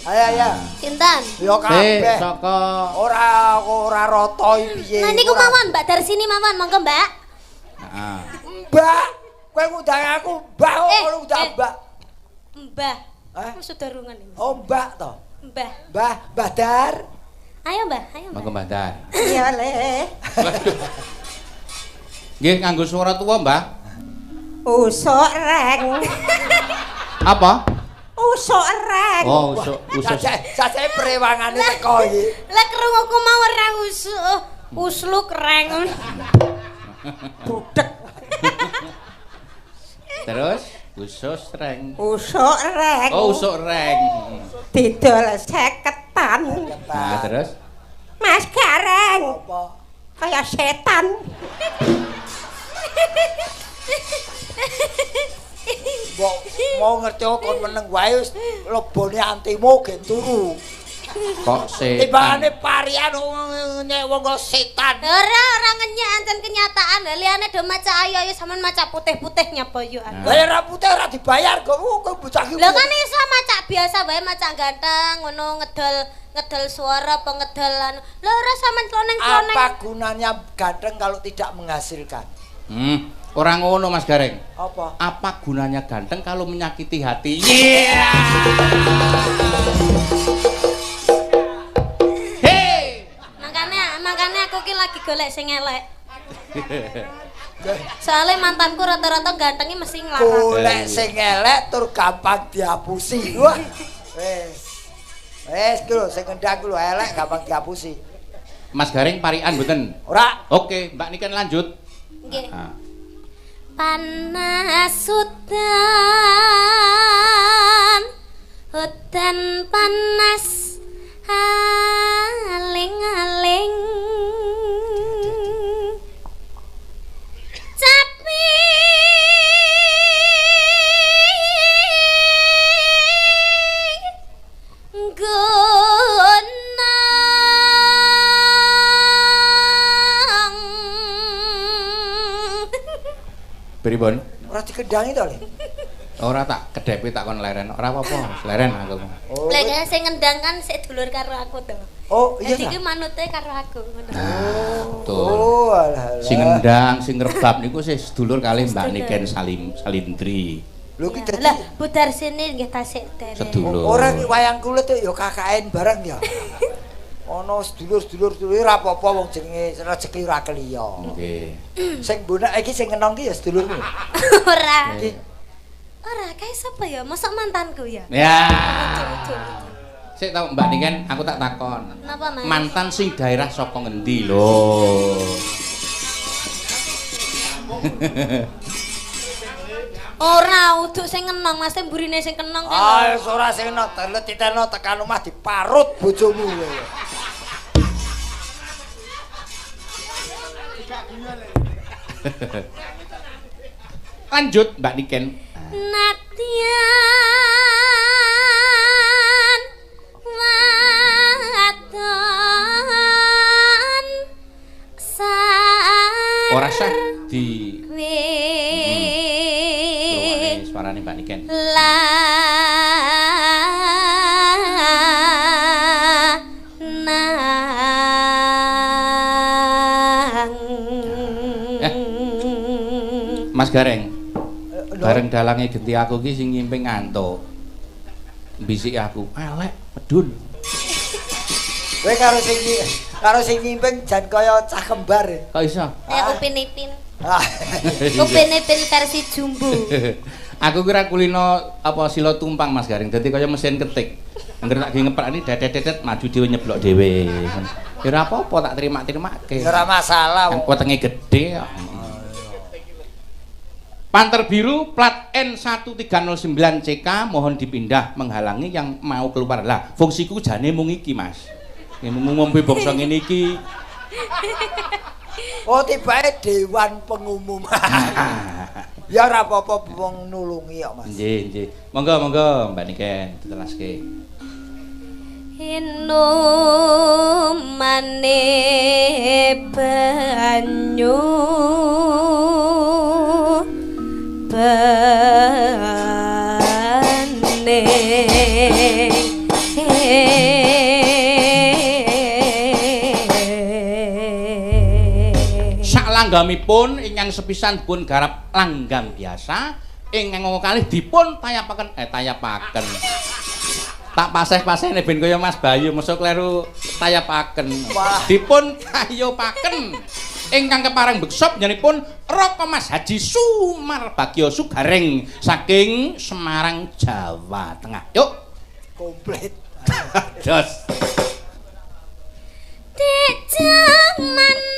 Ayo. Sinten? Yo kabeh. Saka Ora rata piye. Nah niku mawon, Mbak Darsini mawon, monggo, Mbak. Heeh. Mbak, kowe ngundang aku Mbak kok ngundang Mbak. Mbah. Hah? Wis sedurungan iki. Oh, Mbak to. Mbah. Mbah Dar. Ayo, Mbah. Monggo Mbah Dar. Iya, Le. Nggih nganggo suara tuwa, Mbah. Usuk reng. Apa? Usuk reng. Oh, usus. Sajae prewangane teko iki. Lah krunguku mau ora usluk reng. Budek. Terus usus reng. Usuk reng. Oh, usuk reng. Didol 50-an. Nah, terus Mas Gareng. Apa? Kaya setan. Mbok mau ngerti kon meneng wae wis lebone antimu gen turu. kok Timbangane setan. parian nyek wong setan. Ora ngenyek ancen kenyataan. Liane do maca ayo sampean maca putih-putih nyapa yo. Bayar ra putih ora dibayar kok bocah iki. Lho kan iso maca biasa wae maca ganteng ngono ngedol suara pengedolan. Lho ora sampean kloneng-kloneng. Apa gunanya ganteng kalau tidak menghasilkan? Ora ngono Mas Gareng. Apa? Apa gunanya ganteng kalau menyakiti hati? Makanya aku ki lagi golek sing elek. Soalnya mantanku rata-rata gantengnya mesti nglarang. Golek sing elek tur gampang dihapusi. Wah. Wes lho sing ngendang lho elek gampang dihapusi. Mas Gareng parikan mboten? Ora. Oke, Mbak Niken lanjut. Nggih. Nah. Panas hutan panas aling-aling capi Pripun? Ora dikendangi to, Le. Ora tak kedepi tak kon leren. Ora apa-apa, leren aku. Oh. Lek sing ngendang kan sik dulur karo aku to. Oh, iya. Jadi ki manute karo aku ngono. Betul. Oh, alah. Sing ngendang, sing ngrebab niku sih sedulur kali Mbak Niken Salindri. Lho ki dadi Lah budar sini nggih tasik derek. Sedulur. ora ki wayang kulit ya KKN bareng ya. Ono sedulur-sedulur ora apa-apa wong jenenge rezeki ora keliya. Nggih. Sing bonak iki sing ngenong ki ya sedulurku. Ora. Ora kae sapa ya? Mosok mantanku ya? Ya. Sik tau Mbak Niken, aku tak takon. Napa, Mas? Mantan sing daerah saka ngendi lho? Ora uduk sing ngenong, Mas mburine sing kenong kan. Ah, wis ora sing ono telet titeno tekan omah diparut bojomu kowe. Lanjut Mbak Niken. Natian waton sa Ora sah di suarane Mbak Niken. Mas Gareng. Bareng dalange genti aku ki sing nyimping ngantuk. Bisik aku, elek medun. Kowe karo sing nyimping jan kaya cah kembar. Kok iso? Ya upin-ipin. Ah. Upin-ipin versi jumbo. Aku kira kulino apa sila tumpang Mas Gareng. Dadi kaya mesin ketik. Angger tak ngeprak ini dedet maju dhewe nyeblok dhewe. Ya ora apa-apa tak terima-terimake. Ora masalah. Kan wetenge gedhe kok. Panter biru plat N1309CK mohon dipindah menghalangi yang mau keluar. Lah, fungsiku jane mung iki, Mas. Ngombe bangsa ngene iki. Oh, tibae dewan pengumuman. Ya ora apa-apa wong nulungi kok, Mas. Nggih, nggih. Monggo, Mbak Niken ditelaske. Inumane banyu bane Salanggamipun ingkang sepisan pun garap langgam biasa ingkang kalih dipun tayapaken tak paseh-pasehne ben kaya Mas Bayu mesuk kleru tayapaken dipun kayopaken ingkang kepareng beksa njenipun Raka Mas Haji Sumar Bagyo Sugareng saking Semarang Jawa Tengah yuk komplit dos Dek jaman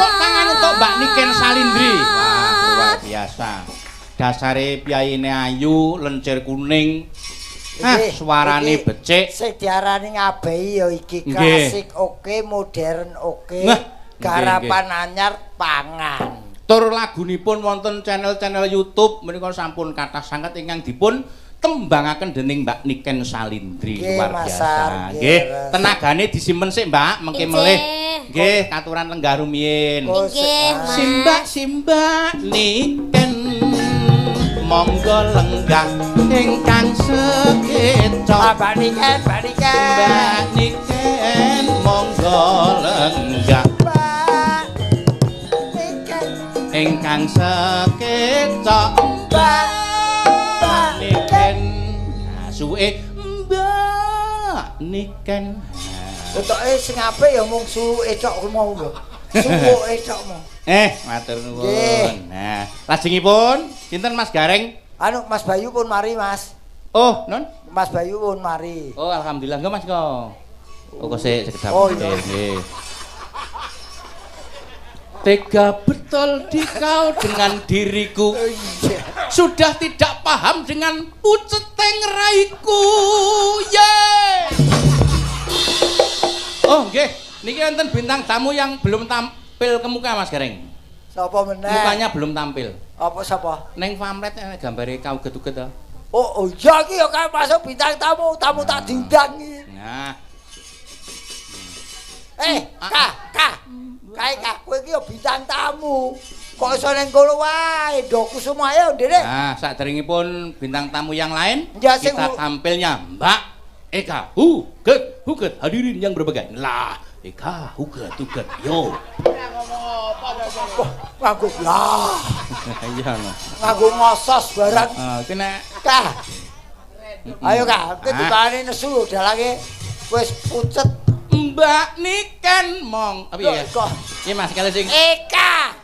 tepuk tangan untuk Mbak Niken Salindri. Wah, luar biasa. Dasare piyayine ayu, lencir kuning. Suarane becik. Sing diarani ngabehi ya iki klasik oke, modern oke. Garapan anyar pangan. Tur lagunipun wonten channel-channel YouTube menika sampun kathah sanget ingkang dipun tembangaken dening Mbak Niken Salindri. Luar biasa. Nggih, tenagane disimpen sik, Mbak, mengke melih. Nggih, katuran lenggah rumiyin. Nggih, Simbak Niken monggo lenggah ingkang sekeca. Mbak Niken. Mbak Niken monggo lenggah ingkang sekeca. Mbak Niken suwe Mbak Niken. Utoke sing apik ya mung suwuke tok mau lho. Suwuke tok mau. Matur nuwun. Nah, lajengipun sinten Mas Gareng? Anu Mas Bayu pun mari, Mas. Oh, non? Mas Bayu pun mari. Oh, alhamdulillah enggak Mas kok. Oh, kok sik sekedap. Oh, iya. Nggih. Tega betul dikau dengan diriku. Sudah tidak paham dengan puceteng raiku. Oh, nggih. Niki wonten bintang tamu yang belum tampil ke muka Mas Gareng. Sapa meneh? Mukanya belum tampil. Apa sapa? Neng pamret gambare kauget-uget to. Oh iya iki ya kan masuk bintang tamu tak diundang iki. Nah. Kak, kowe iki ya bintang tamu. Kok iso ning kono wae, Ndok Kusuma ayo, Ndek. Nah, saderengipun bintang tamu yang lain, Ya, kita tampilnya Mbak Eka Huget hadirin yang berbahagia. Lah, Eka Huget yo. Nganggo lah. Iya. Nganggo ngosos barang. Kena Kak. Ayo Kak, ketibane nesu dalange wis pucet. Mbak Niken mong. Apa ya? Iya Mas, kali sing Eka.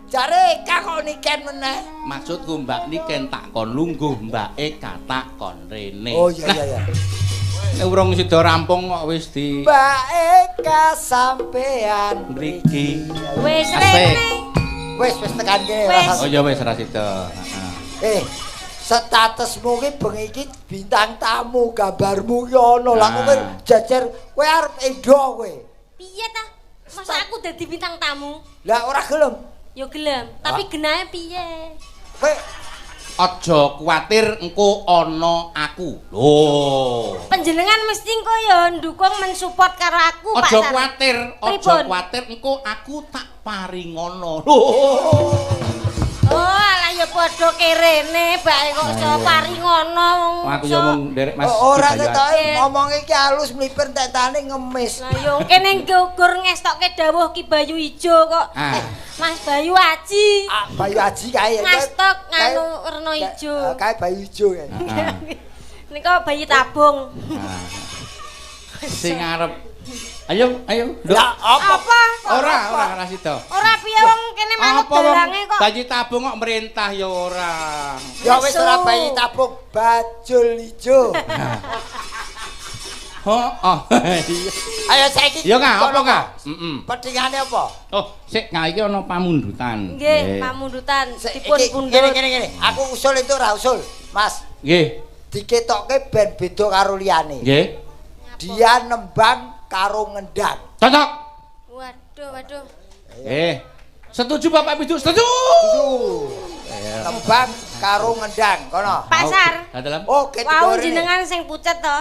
Jare Eka kok Niken meneh. Maksudku Mbak Niken tak kon lungguh, Mbak Eka tak kon rene. Oh iya. Nek urung sida rampung kok wis di Mbak Eka sampean mriki. wis rene. Wis tekan kene. Oh ya wis ra sida. Statusmu ki bengi iki bintang tamu, gambarmu ki ono. Lah kowe jajar kowe arep edo kowe. Piye ta? Masa aku dadi bintang tamu? Lah ora gelem. Ya gelem, tapi genahe piye? Kowe aja kuwatir engko ana aku. Lho. Panjenengan mesti engko ya ndukung mensupport karo aku, Pak. Aja kuwatir engko aku tak paringono. Lho. Oh, alah ya padha kerene, bae kok iso paringono. Aku ya mung nderek Mas. ora ketoke ngomong iki halus mlipir tetane ngemis. Lah yo kene nggur ngestokke dawuh Ki Bayu Ijo kok. Mas Bayu Aji. Bayu Aji kae. Ngastok nganu werna ijo. Kae Bayu Ijo kae. Nika bayi tabung. Sing arep Ayo. Lah apa? Ora sida. Ora piye wong kene manut dalange kok. Bayi tabung kok merintah ya ora. Ya wis ora bayi tabung bajul ijo. Ayo saiki. Ya Kak, apa Kak? Pedhingane apa? Oh, sik Kak iki ana pamundutan. Nggih, pamundutan dipun pundhut. Ngene. Aku usul itu ora usul, Mas. Nggih. Diketokke ben beda karo liyane. Nggih. Dia nembang karo ngendang. Cocok. Waduh. Setuju Bapak Bidu? Setuju. Nembang karo ngendang, kono. Pasar. Oh, Wau jenengan sing pucet to.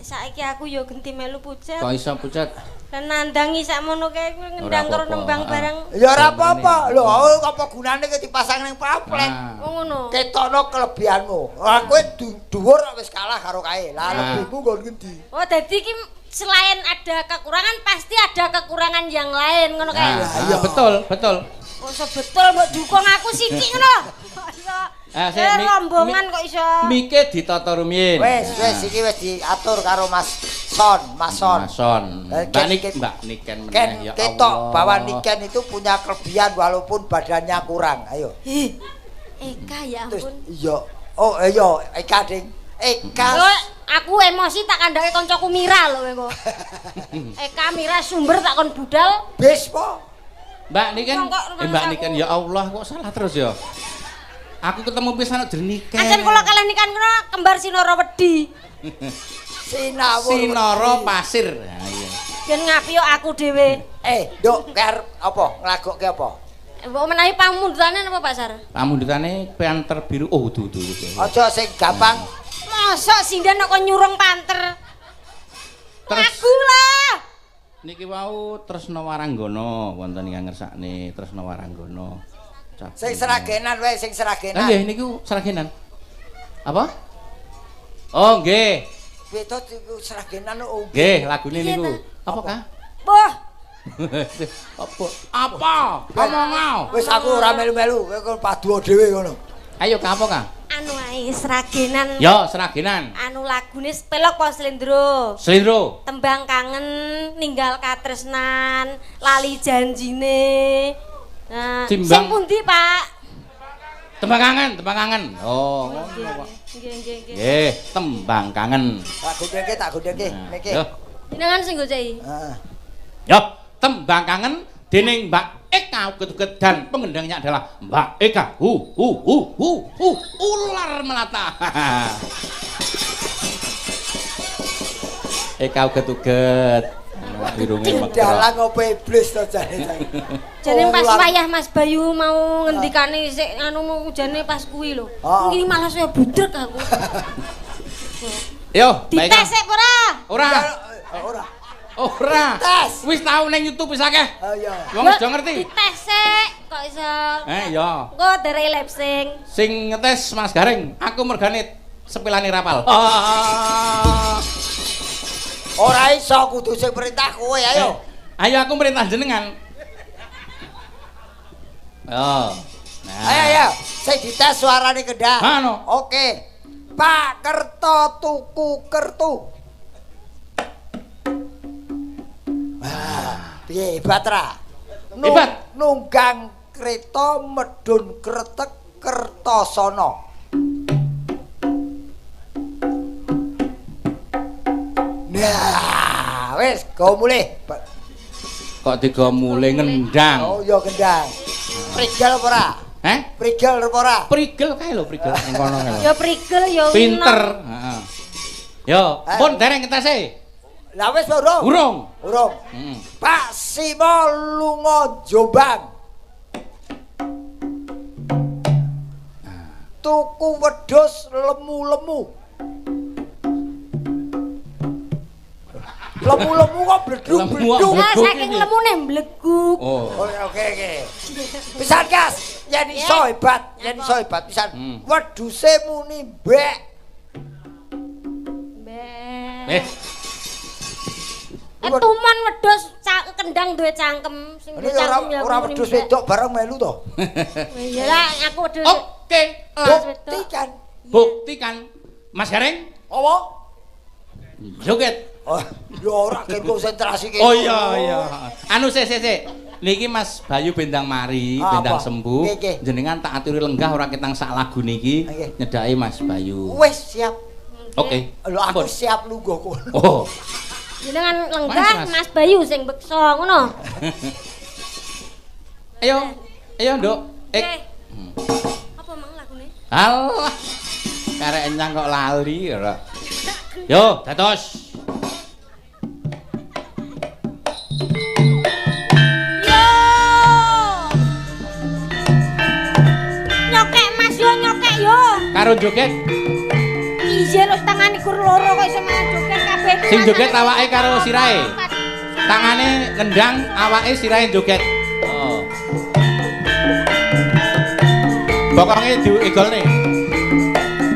Saiki aku yo genti melu pucet. Kok iso pucet? Lan nandangi sakmono kae ngendang karo nembang barang. Ya ora apa-apa. Lho, apa gunane ki dipasang ning pamflet? Oh ngono. Ketokno kelebihanmu. Lah kowe dhuwur wis kalah karo kae. Lah lebihmu nggon ngendi? Oh, dadi ki selain ada kekurangan pasti ada kekurangan yang lain ngono kae. Iya betul. Kok iso betul mbok dukung aku sithik ngono. Rombongan kok iso. Mike ditata rumiyin. Wis iki wis diatur karo Mas Son. Mbak Niken meneh ya Allah. Ketok bahwa Niken itu punya kelebihan walaupun badannya kurang. Ayo. Eka ya ampun. Iya. Oh iya, Eka Ding. Eka. Aku emosi tak kandhake kancaku Mira lho kowe. Eka Mira sumber tak kon budal. Bis po. Mbak niken. Mbak niken ya Allah kok salah terus ya. Aku ketemu pisan jerniken. Ancen kula kalih nikan kena kembar Sinara Wedi. Sinara Pasir. Ha iya. Ben ngapi yo aku dhewe. Nduk ker apa nglagokke apa? Mbok menawi pamundutane napa Pak Sar? Pamundutane panter biru. Oh, duh. Aja sing gampang. Mosok sindan kok nyurung panter. Terus Lagu lah. Niki wau Tresna Waranggana wonten ingkang ngersakne Tresna Waranggana. Sing seragenan wae sing seragenan. Nggih niku seragenan. Apa? Oh nggih. Beto iku seragenan oh. Nggih, lagune niku. Apa Kah? Boh. Apa? Ngomong. Wis aku ora melu-melu, kowe padu dhewe ngono. Ayo Kah apa Kah? Anu ae seragenan. Yo, seragenan. Anu lagune Spelok apa Slendro? Slendro. Tembang kangen, ninggal katresnan, lali janjine. Nah, Timbang. sing pundi, Pak? Tembang kangen. Oh, ngono kok. Nggih. Nggih, tembang kangen. Tak gundheke niki. Yo. Jenengan sing gocai. Heeh. Yo, tembang kangen dening Mbak Eka Uget-uget dan pengendangnya adalah Mbak Eka. Ular melata. Eka Uget-uget. Irunge mekrok. Dalang opo iblis to jane. Jane pas wayah Mas Bayu mau ngendikane sik anu jane pas kuwi lho. Iki malah saya budrek aku. Yo, Mbak Eka. Dites sik ora? Ora. Tes. Wis tau ning YouTube wis akeh. Oh iya. Wong wis do ngerti. Dites sik kok iso. Yo. Engko derek lip sync. Sing ngetes Mas Gareng, aku mergane sepilane rapal. Ora iso kudu sing perintah kowe ayo. Ayo aku merintah jenengan. Nah. Ayo. Sing dites suarane kendang. Ano? Oke. Pak Kerto tuku kertu. Piye Batra? Hebat. Nunggang kereta medun kretek Kertosono. Nah, wis go mulih. Kok digo mulai ngendang. Oh iya gendang. Prigel apa ora? Prigel apa ora? Prigel kae lho prigel ning kono kae. Ya prigel ya Pinter, heeh. Yo, pun dereng ketase. Lah wis urung? Urung. Pak Simo lunga Jombang. Tuku wedhus lemu-lemu. Lemu-lemu kok bleduk-bleduk. Lah saking lemune mbleguk. Oh. Oke. Pisan gas, yen iso hebat, pisan. Wedhuse muni mbek. Mbek. Tuman wedhus kendang duwe cangkem sing duwe cangkem ya ora wedhus wedok bareng melu to. Iya lah aku wedhus. Oke. Buktikan. Mas Gareng. Apa? Joget. Oh, yo ora konsentrasi kene. Oh iya. Anu sik. Niki Mas Bayu bendang mari, bendang sembuh. Jenengan tak aturi lenggah ora ketang sak lagu niki nyedaki Mas Bayu. Wis siap. Oke. Lho aku siap lungguh kono. Oh. Jenengan lenggah Mas Bayu sing beksa ngono. Ayo, Nduk. Apa mang lagune? Alah. Karek enyang kok lali ora. Yo, dados. Karo joget. Iya lho tangane kur loro kok iso malah joget kabeh. Sing joget awake karo sirahe. Tangane ngendang, awake sirahe joget. Oh. Bokonge diegolne.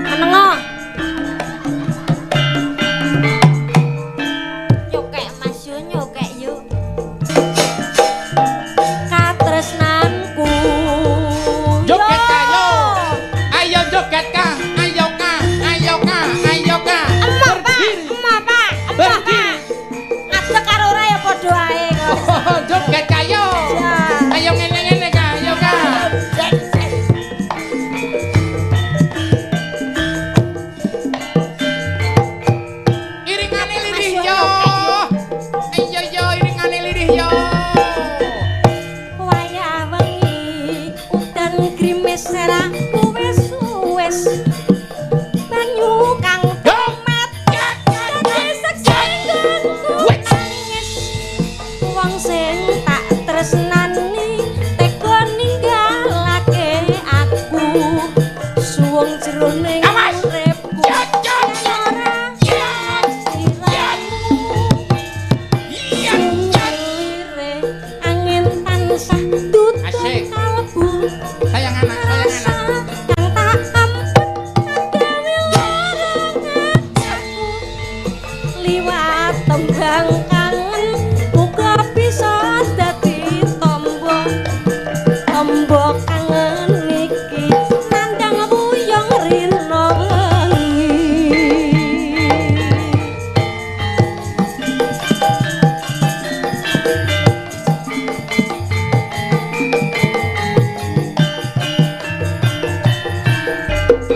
Menengo. Nyokek Mas yo nyokek yo. Katresnanku. Joget kayo. Ayo joget ka, ayo ka. Emak pak. Ngadeg karo ora ya padha ae kok. Oh, joget kayo. Ayo ngene ka, ayo ka. mesra wis banyu kang kemet dadi seksengonku nangis wong sing tak tresnani tega ninggalake aku suwung jroning uripku angin tansah Asik. kalbu Sayang anak, sayang anak. kang tak ampun gawe aku liwat tembang kangen muga bisa dadi tombo kangen iki nandang wuyung rino wengi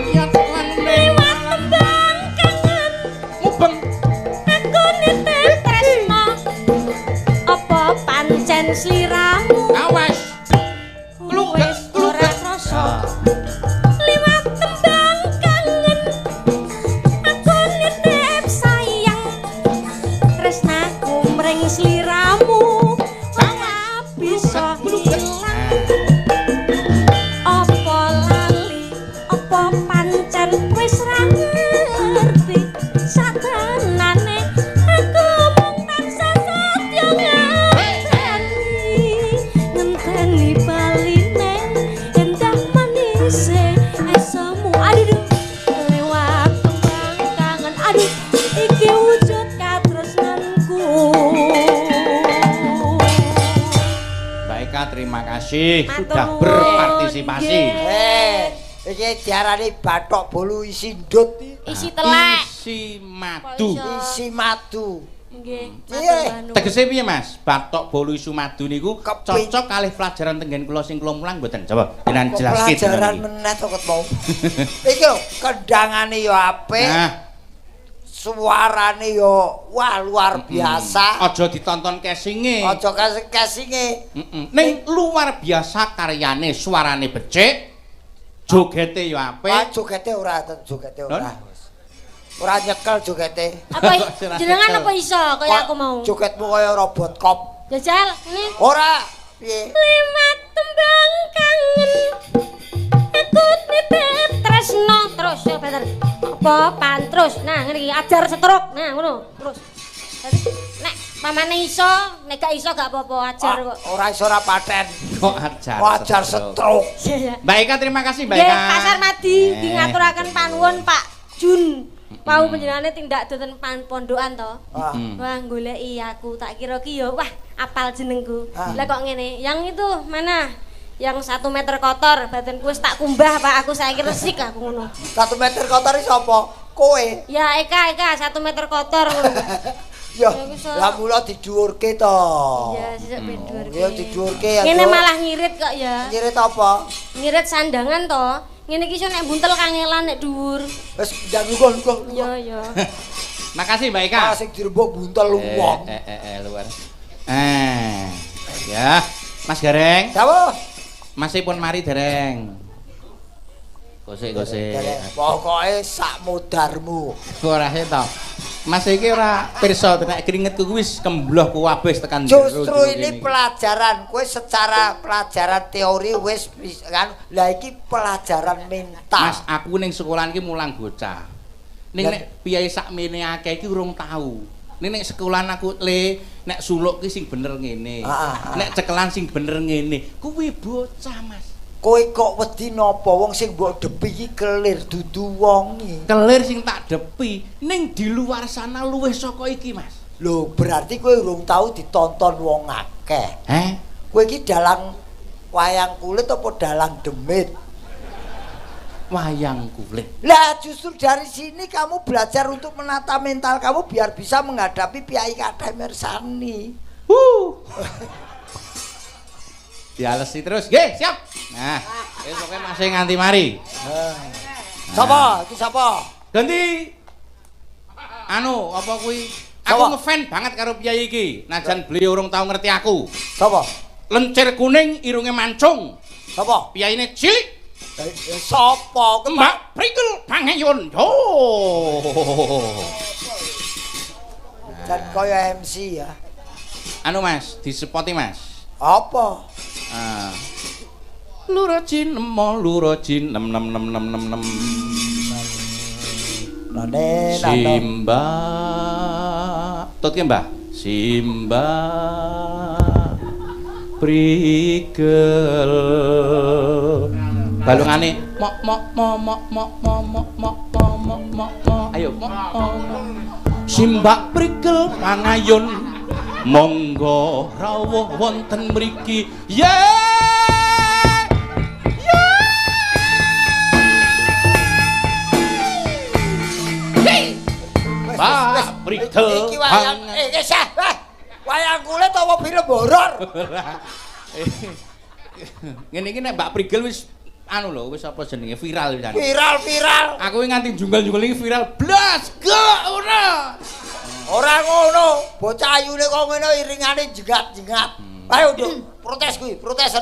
Ya lan liwat tembang kangen mubeng. aku nitip tresno apa pancen sliramu Awas. wis ora krasa liwat tembang kangen aku nitip sayang tresnaku mring sliramu ora bisa ilang apa lali apa pancen wis ra ngerti satenane aku mung tansah setya ngenteni baline endah manise esamu aduh lewat tembang kangen aduh iki wujud katresnanku Mbak Eka terima kasih Matur sudah nuwun. berpartisipasi. Iki diarani bathok bolu isi ndut Isi telek. Isi madu. isi madu. Nggih. Iya. Tegese piye Mas? Bathok bolu isu madu niku Keping- cocok kalih pelajaran tenggen kula sing kula mulang mboten? Coba jenengan jelaske. Pelajaran meneh to ket mau. Iki lho kendangane yo apik. Nah, Suarane yo wah luar biasa. aja ditonton casinge. Aja kasinge. Ning luar biasa karyane, suarane becik. Jogete yo Ah apik. jogete ora ora. Ora nyekel jogete. Apa jenengan apa iso kaya aku mau? Jogetmu kaya robot kop. Jajal, ini. Ora piye? liwat tembang kangen aku nitip tresno Terus ya bener. apa pan Terus, nah ngene iki ajar setruk. Nah, ngono. Terus. Dadi nek pamane iso, nek gak iso gak apa-apa ajar kok. Ora iso ora paten. Kok ajar. Wajar setruk. Iya, iya. Mbak Eka terima kasih Mbak Nggih, Eka. Pasar Madi dingaturaken panuwun Pak Jun. Wau panjenengane tindak doten pondokan to. Ah. Wah, goleki aku tak kira ki ya wah apal jenengku. Ah. Lah kok ngene, yang itu mana? Yang 1 meter kotor, badanku wis tak kumbah Pak, aku saiki resik aku ngono. 1 meter kotor iki sapa? Kowe. Ya Eka 1 meter kotor ngono. Ya, Ya, wis, lah mula didhuwurke to. Iya, sesuk bendur. Ya didhuwurke ya. Ngene Dok. malah ngirit kok ya. ngirit apa? Ngirit sandangan to. Ngene iki iso nek buntel kangelan nek dhuwur. Wis jangan lugu. Iya, iya. Makasih Mbak Eka. Sing dirembuk buntel wong. Luar. Ya, Mas Gareng. Dawa. Masih pun mari dereng. Gosek-gosek. Pokoke sak modarmu. Ora to. Mas iki ora pirsa nek keringetku wis kembloh kuwabeh tekan jero. Justru ini pelajaran, kowe secara pelajaran teori wis kan. Lah iki pelajaran mental. Mas, aku ning sekolahan iki mulang bocah. Ning nek piye sakmene akeh iki urung tau. Ning nek sekolahan aku nek suluk ki sing bener ngene. Nek cekelan sing bener ngene. Kuwi bocah, Mas. Kowe kok wedi napa wong sing mbok depi iki kelir dudu wonge. Kelir sing tak depi ning di luar sana luwih saka iki, Mas. Lho, berarti kowe urung tau ditonton wong akeh. Kowe iki dalang wayang kulit apa dalang demit? Wayang kulit. Lah justru dari sini kamu belajar untuk menata mental kamu biar bisa menghadapi Piai Kathah Mirsani. Dialesi terus. Nggih, siap. Nah, wis pokoke masih nganti mari. Sapa? Iki sapa? Ganti anu apa kuwi? Aku Sapa? ngefan banget karo Piai iki. Najan beliau urung tau ngerti aku. Sapa? Lencir kuning, irunge mancung. Sapa? Piyaine cilik, Sopo Mbak Prigel Pangayun. Oh. Dan kaya MC ya. Anu Mas, disepoti Mas. Apa? Lurajin nemo lurajin 66666. Nane Simba. Tutke Mbah. Simba Prigel. Balungane mok. Ayo mok. Simba Prigel Pangayun. Monggo rawuh wonten mriki. Pak Prigel iki wayang sah. Wayang kulit apa film horor? Ngene iki nek Mbak Prigel wis anu lho, wis apa jenenge viral pisan. Viral. Aku nganti junggal-junggal iki viral blas gak ora. Ora ngono, bocah ayune kok ngene iringane jengat-jengat. Ayo, Dik, protes kuwi, protesen.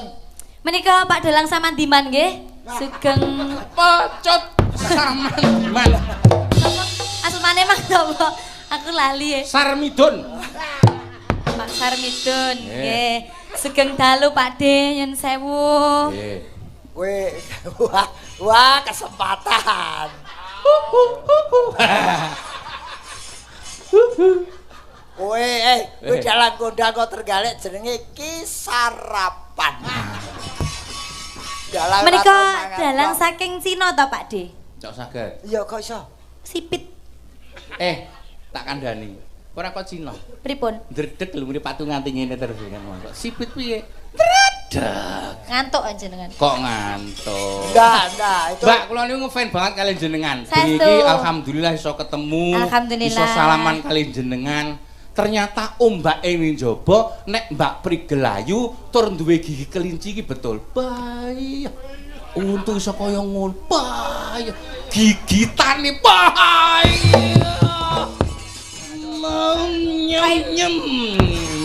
Menika Pak Dalang Samandiman nggih. Sugeng Pocot Samandiman. asmane Mas apa? Aku lali ya. Sarmidun. Pak Sarmidun nggih. Sugeng dalu Pak De, nyun sewu. Nggih. Wah, kesempatan. Kowe dalang kondang kok tergalek jenenge Ki Sarapan. Menika dalang saking Cina to Pak De? Cok saged. Iya kok iso. Sipit Tak kandhani. Ora kok Cina. pripun? Ndredeg lho mrene patu nganti ngene terus kan. Kok sipit piye? Ndredeg. Ngantuk jenengan. Kok ngantuk? Ndak, itu. Mbak, kula niku ngefan banget kalian jenengan. Saestu. Iki alhamdulillah iso ketemu. Alhamdulillah. Iso salaman kalian jenengan. Ternyata ombake ning njaba nek Mbak Prigel ayu tur duwe gigi kelinci iki betul. Bayi. Untung iso kaya ngono. Bayi. Gigitane bayi. Nyem.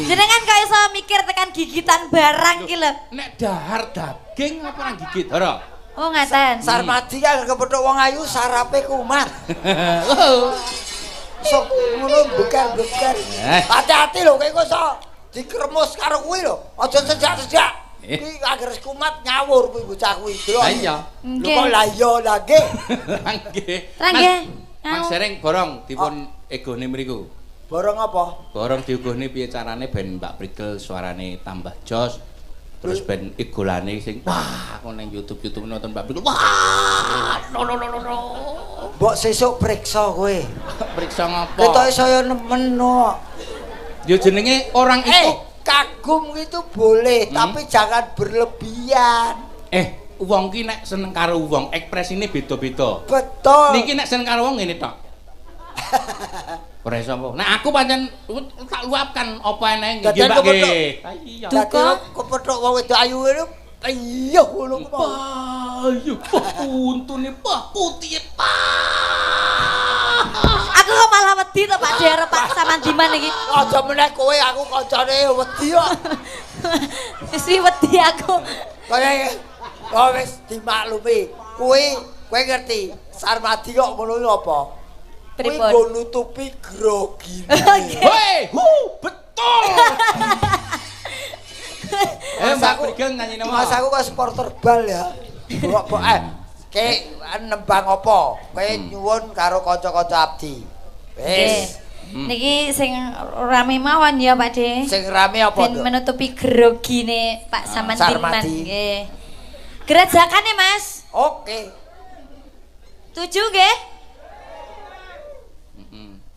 Jenengan kok iso mikir tekan gigitan barang ki lho. Nek dahar daging apa nang gigit, Ora? Oh ngaten. Sarmadi kan kepethuk wong ayu sarape kumat. Sok ngono bekar-bekar. Hati-hati lho kowe kok iso dikremus karo kuwi lho. Aja sejak-sejak. Iki agar kumat nyawur kuwi bocah kuwi. Lah iya. Lho kok lah iya lagi. Nggih. Nggih. Mas Sereng borong dipun egone mriku. Borong apa? Borong diugone piye carane ben Mbak Prigel suarane tambah jos. Terus ben igolane sing wah aku ning YouTube nonton Mbak Prigel. Wah! No. Mbok sesuk priksa kowe. Periksa ngopo? Ketoke saya nemen no. Ya jenenge orang itu. Kagum itu boleh, tapi jangan berlebihan. Wong ki nek seneng karo wong, ekspresine beda-beda. Betul. Niki nek seneng karo wong ngene tok. Ora iso apa. Nah aku pancen tak luapkan apa eneng nggih Mbak nggih. Iya. Duka kepethuk wong wedok ayu ngono. Iya ngono kok. Ayo untune putih Aku kok malah wedi to Pak De Pak Samandiman iki. Aja meneh kowe aku kancane wedi kok. Wis wedi aku. Kaya wis dimaklumi. Kowe ngerti Sarmadi kok ngono apa? Kuwi nggo nutupi grogine. Hei, betul. Mbak Prigel nyanyi nama. Mas aku kok supporter bal ya. Kok nembang apa? Kowe nyuwun karo kanca-kanca abdi. Wis. Niki sing rame mawon ya Pak De. Sing rame apa Ben to? menutupi grogine Pak Samandiman Sarmadi. nggih. Gerajakane Mas. Oke. Tuju nggih?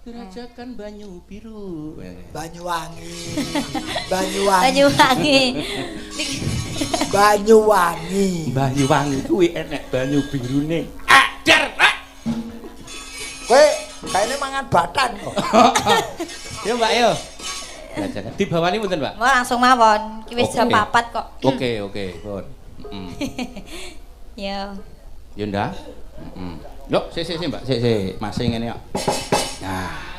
Gerajakan banyu biru. Banyuwangi. Banyuwangi. Banyuwangi kuwi enek banyu birune. Adar. Kowe kayane mangan batan kok. Ya Mbak yo. Gerajakan dibawani mboten Mbak? Mau langsung mawon. Ki wis jam 4 kok. Oke, pun. Ya. Yo ndak. Yuk, sik Mbak, sik. Masih ngene kok. Nah.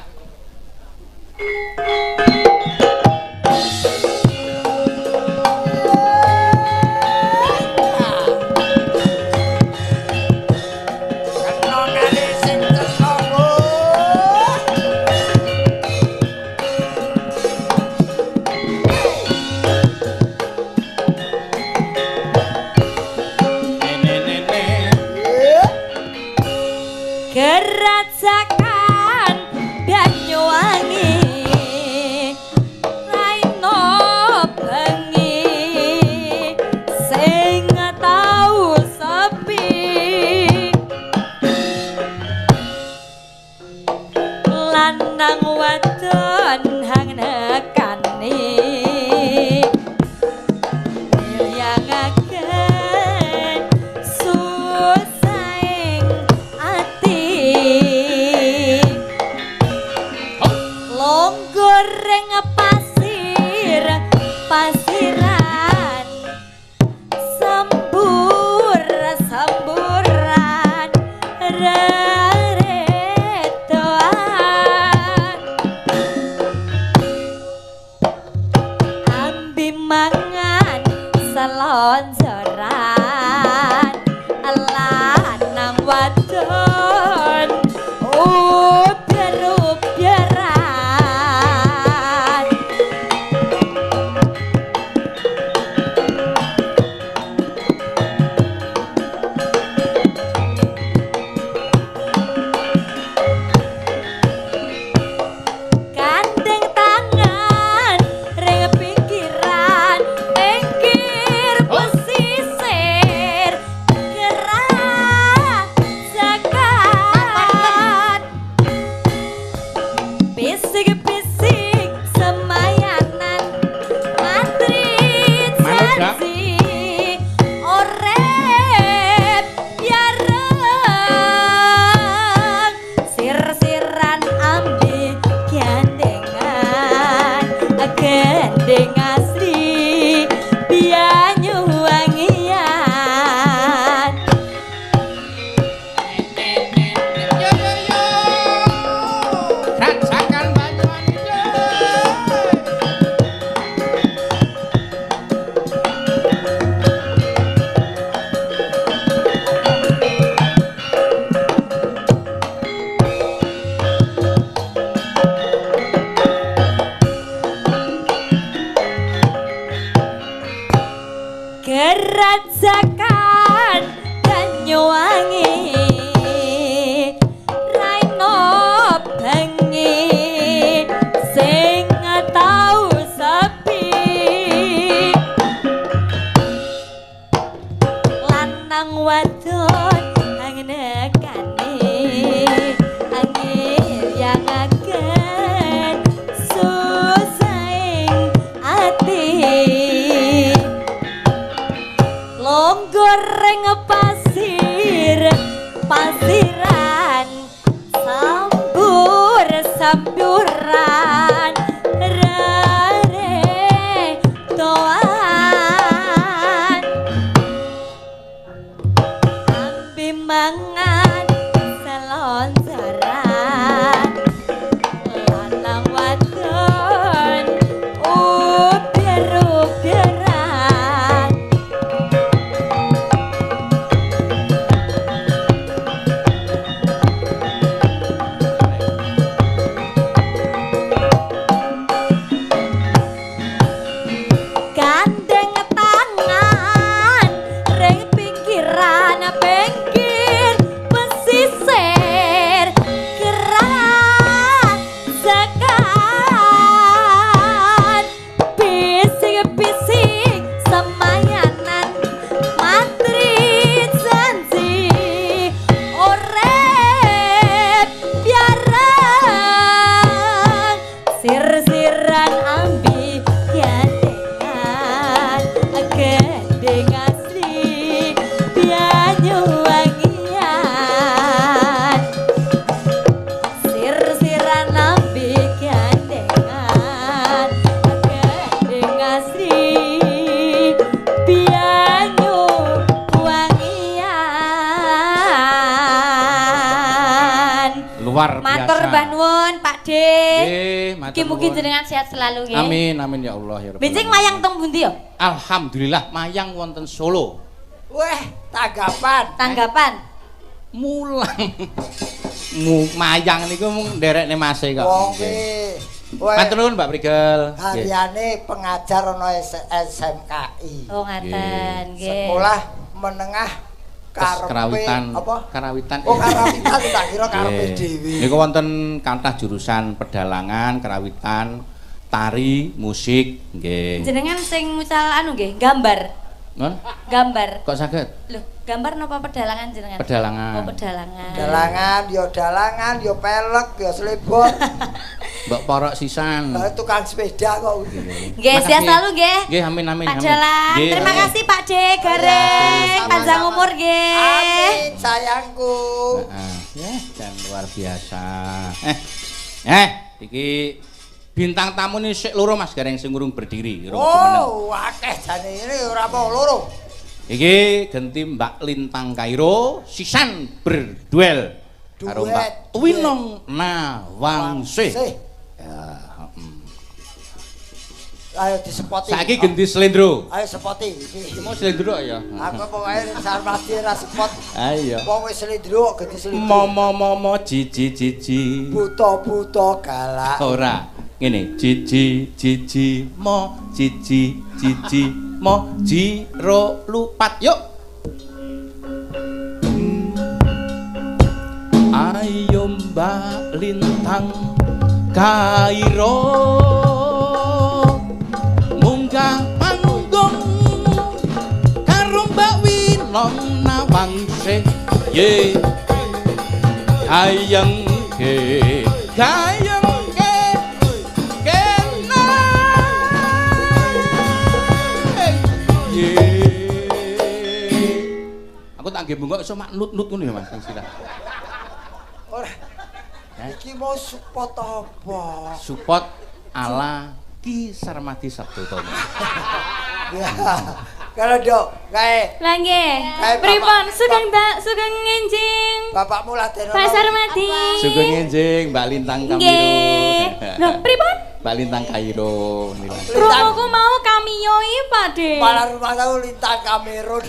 majakan Banyuwangi Raino bengi sing tau sepi lanang wadon angenekane angin yang akan susahing ati longgoreng pasiran samburan rare toan ambi mangan selonjoran lanang wadon uber-uberan gandeng tangan ring pinggiran pinggir pesisir gerak sekan bisik-bisik semayanan matri janji orep biarang sir-siran ambi gandengan gendeng asli Banyuwangian sir-siran ambi gandengan gendeng asli Banyuwangian luar biasa. matur Mbah nuwun Pak De. Nggih, matur Mugi-mugi nuwun. jenengan sehat selalu nggih. Amin amin ya Allah ya Rabbal Becik alamin. mayang teng pundi ya? Alhamdulillah mayang wonten Solo. Weh, tanggapan. Tanggapan. Mulang. Mayang niku mung nderekne Mas e kok. Wong Nggih. Weh, Matur nuwun Mbak Prigel. Nggih. hariane pengajar ana SMKI. Oh ngaten nggih. Sekolah menengah karepe Karawitan. apa? Karawitan. Oh, karawitan tak kira karepe Nggih. dhewe. Niku wonten kathah jurusan pedalangan, karawitan, tari, musik, nggih. Jenengan sing mucal anu nggih, gambar. Nun? Gambar. Kok saged? Loh, gambar napa pedalangan jenengan? Pedalangan. Oh, pedalangan. Dalangan, yo pelek, yo slebot. Mbok porok sisan. Lah tukang sepeda kok. Nggih, sehat selalu nggih. Nggih, amin amin Pak amin. Dalang. Nggih. Terima kasih Pak De Gareng, Sama-sama. panjang umur nggih. Amin, sayangku. Heeh. Ya, dan luar biasa. Iki bintang tamu ini sik loro Mas Gareng sing urung berdiri. Oh, akeh jane ini ora apa loro. Iki genti Mbak Lintang Kairo sisan berduel karo Mbak Duet. Winong Nawangse. Ya, Ayo disepoti. saiki genti Slendro. Ayo sepoti iki. Mau Slendro ya. Aku pokoke ning sarmati ra sepot. Ayo. Wong wis slendro gede slendro. Momo cici. Buta-buta galak. Ora. Ngene, cici mo cici mo jiro lupat yuk. Ayo Mbak Lintang Kairo munggah panggung karo Mbak Winong Nawangse ye ayeng ke gayeng ke kena ye aku tak nggih bungkuk iso mak nut-nut ngono ya Mas istilah. Ora. Iki mau support apa? Support ala Ki Sarmadi Sabdotomo. Ya. Kalau dok, kae Lah nggih. Kayak Pripun Bapak- sugeng ngenjing. bapakmu Ladeno. Pak Sarmadi. Sugeng enjing Mbak Lintang Kamiro. Nggih. Loh, pripun? Mbak Lintang Kairo nila. Krunguku mau cameo iki, Pak De. Malah rumah tahu lintang Kamerun.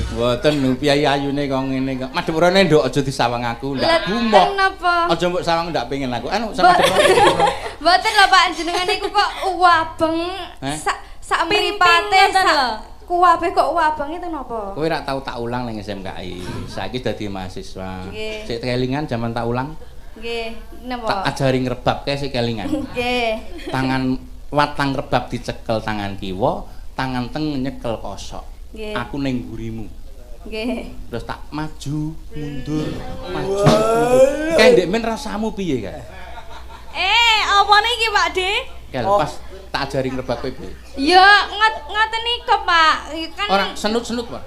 Mboten nu piyayi ayune kok ngene kok. Madheprane nduk aja disawang aku, ndak gumoh. Napa? Aja mbok sawang ndak pengen aku. Anu sama Mboten lho Pak, jenengan niku kok wabeng Eh? sak mripate sak kuwabe kok wabang itu napa? Kowe ora tau tak ulang ning SMKI. Saiki dadi mahasiswa. Nggih. Sik kelingan jaman tak ulang. Nggih, napa? Tak ajari ngrebab kae sik kelingan. Nggih. Tangan watang rebab dicekel tangan kiwa, tangan teng nyekel kosok. Nggih. Aku ning mburimu. Nggih. Terus tak maju, mundur, maju. Mundur. Kae ndek men rasamu piye kae? Apa niki Pak De? Kae pas tak ajari ngrebab kowe piye? Ya ngoten niku Pak. Kan Ora senut-senut, Pak.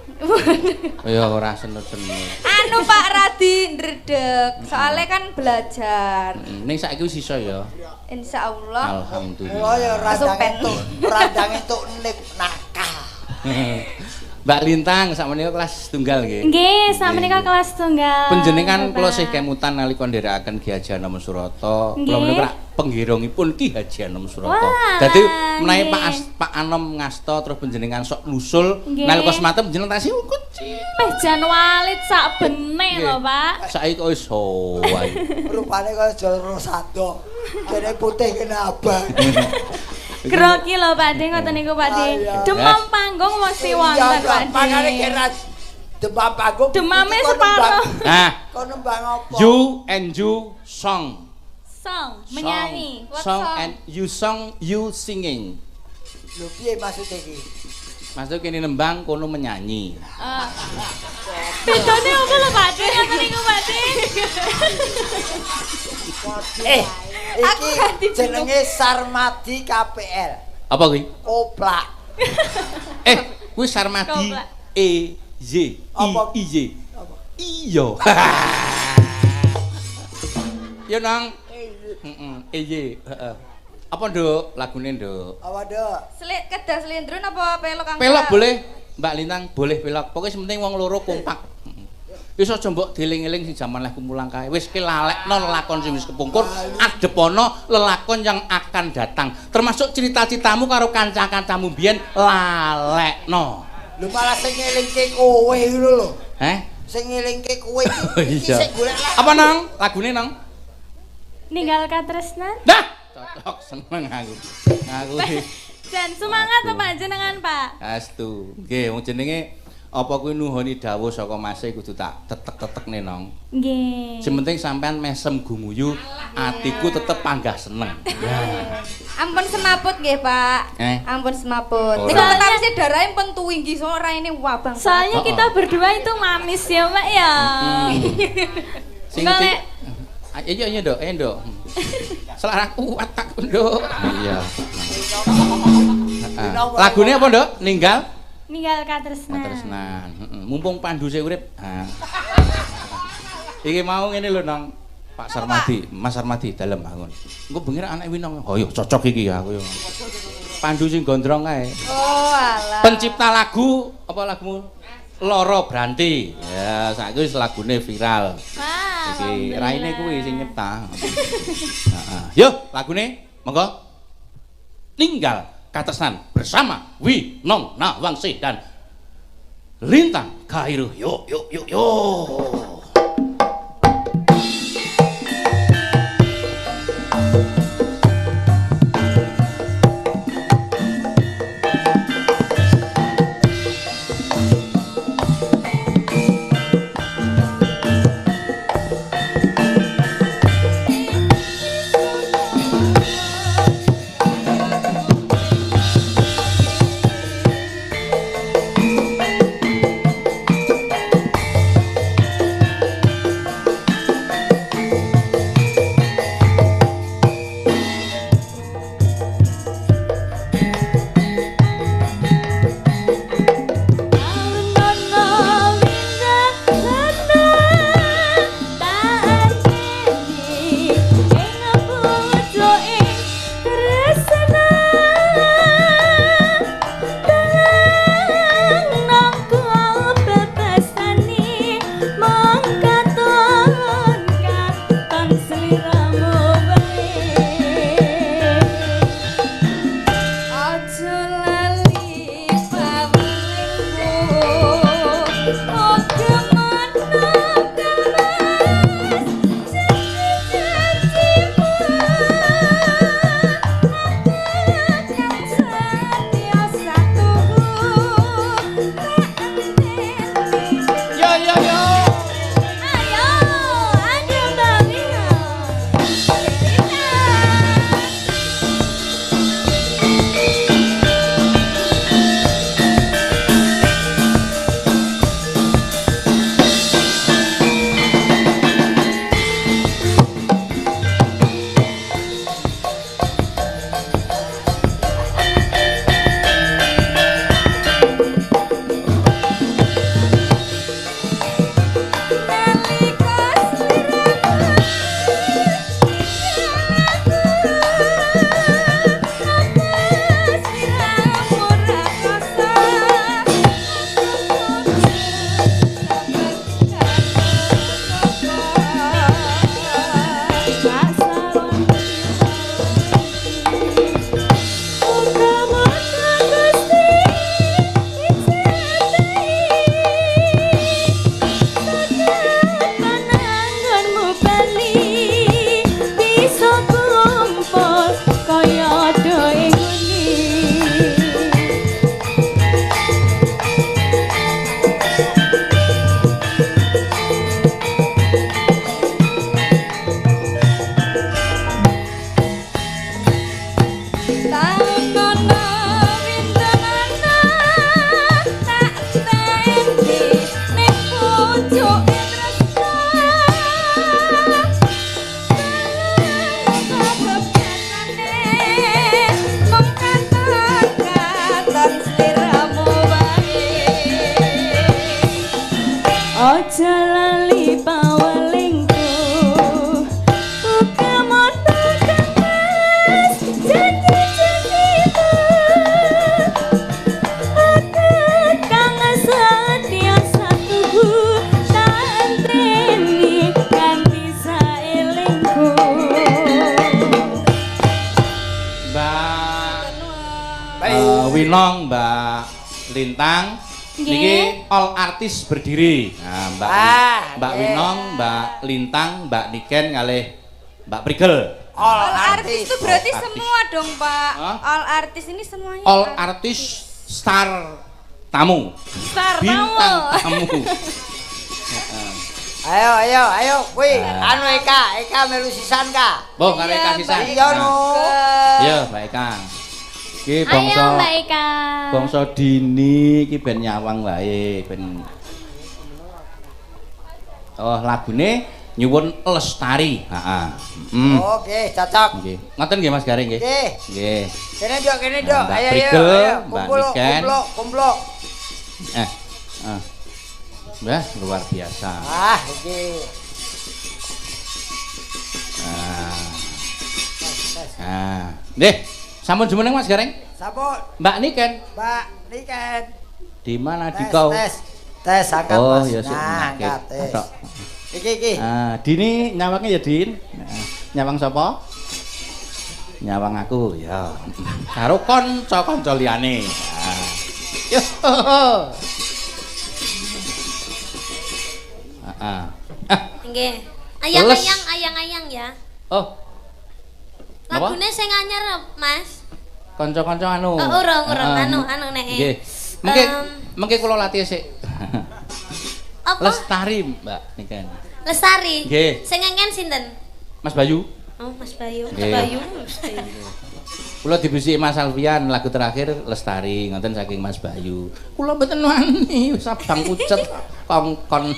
Ya ora senut-senut. anu Pak Radi ndredeg. Soale kan belajar. Ning saiki wis iso ya. Insyaallah. Alhamdulillah. Oh ya randang entuk nip nakal. Mbak Lintang sakmenika kelas tunggal nggih. Nggih, sakmenika kelas tunggal. Panjenengan kula sih kemutan nalika nderekaken Ki Haji Anom Surata. Kula menika penggirongipun Ki Haji Anom Surata. Dadi menawi Pak Anom ngasta terus panjenengan sok nusul nalika sematem panjenengan tasih kecil. Peh jan walit sak benek lho, Pak. Saiki kok wis wae. Rupane kaya Joro Sado. Dene putih kene abang. Grogi lho Pak De, ngoten niku Pak De. Demam panggung mesti wonten Pak De. Makane kira demam panggung. Demame separuh. Nah, kok nembang apa? you and you song. Song, menyanyi. Song and you song, you singing. Lho piye maksud iki? Maksud kene nembang kono menyanyi. Bedane apa lho Pak De, ngoten niku Pak De. Iki jenenge Sarmadi KPL. Apa kuwi? Koplak. Kuwi Sarmadi Koplak. EJ. Apa? IJ. Iya. Ya nang. Heeh, EJ, heeh. Apa nduk lagune nduk? Apa Dok? Kedah slendrun apa pelok kang? Pelok boleh, Mbak Lintang boleh pelok. Pokoke sementing wong loro kompak. Wis aja mbok dieling-eling sing jaman leh kumulang kae. Wis ki lalekno lelakon sing wis kepungkur, adepono lelakon yang akan datang. Termasuk cerita-ceritamu karo kanca-kancamu biyen lalekno. Lho malah sing ngelingke kowe ngono lho. Heh? Sing ngelingke kowe iki Iya. sing golek lah. Apa nang? Lagune nang? Ninggal katresnan. Dah, cocok seneng aku. Aku iki. Dan semangat to panjenengan, Pak. Astu. Nggih, wong jenenge apa kuwi nuhoni dawuh saka Mase kudu tak tetek-tetekne nong. Nggih. Sing penting sampean mesem gumuyu, atiku tetep panggah seneng. Ampun semaput nggih, Pak. Ampun semaput. Niku tawise darahe pun tuwinggi so raine wabang. Soalnya kita berdua itu mamis ya, Mbak ya. Sing iya Nduk, Nduk. Selarang kuat tak Nduk. Iya. Lagune apa, Nduk? Ninggal? Ninggal katresnan. Katresnan. Mumpung panduse urip. Iki mau ngene lho, Nong. Pak Sarmadi, Mas Sarmadi dalem bangun. Engko bengi anak winong. Oh, yo cocok iki ya aku yo. Pandu sing gondrong kae. Oh, alah. Pencipta lagu, apa lagumu? Loro Branti. Ya, saiki wis lagune viral. Iki raine kuwi sing nyipta. Heeh. Yo, lagune monggo. Ninggal Katresnan bersama Winong Nawangsih dan Lintang Khairu. Yo. Winong, Mbak Lintang. Niki all artis berdiri. Nah, Mbak Winong, Mbak Lintang, Mbak Niken kalih Mbak Prigel. All artis itu berarti semua dong, Pak. All artis ini semuanya. All artis star tamu. Star bintang tamu. Ayo, kuwi anu Eka melu sisan ka. Boh, karo Eka sisan. Iya no. Iya, Mbak Eka. Iki bangsa Ayo Mbak Eka. Bangsa dini iki ben nyawang wae, ben. Oh, lagune nyuwun Lestari. Heeh. Oke, cocok. Nggih. Ngoten nggih Mas Garing nggih. Nggih. Nggih. Kene nduk. Ayo. Kumpul. Mbah, luar biasa. Ah, iki. Nggih. Sampun jumeneng Mas Gareng? Sampun. Mbak Niken. Di mana di kau? Tes angkat oh, Mas. Ya sik. Angkat. Iki. Dini nyawangnya ya Din. Nyawang sapa? Nyawang aku ya. Karo kanca-kanca liyane. Yo. Nggih. Ayang-ayang ya. Oh. Lagune sing anyar, Mas. Kanca-kanca anu. Oh, urung anu nek. Nggih. Mengke kula latih sik. Apa? Lestari, Mbak Niken. Lestari. Nggih. Sing ngengken sinten? Mas Bayu. Oh, Mas Bayu. Nggih. Bayu. Kula dibisiki Mas Alfian lagu terakhir Lestari ngoten saking Mas Bayu. Kula mboten wani sabang pucet kongkon.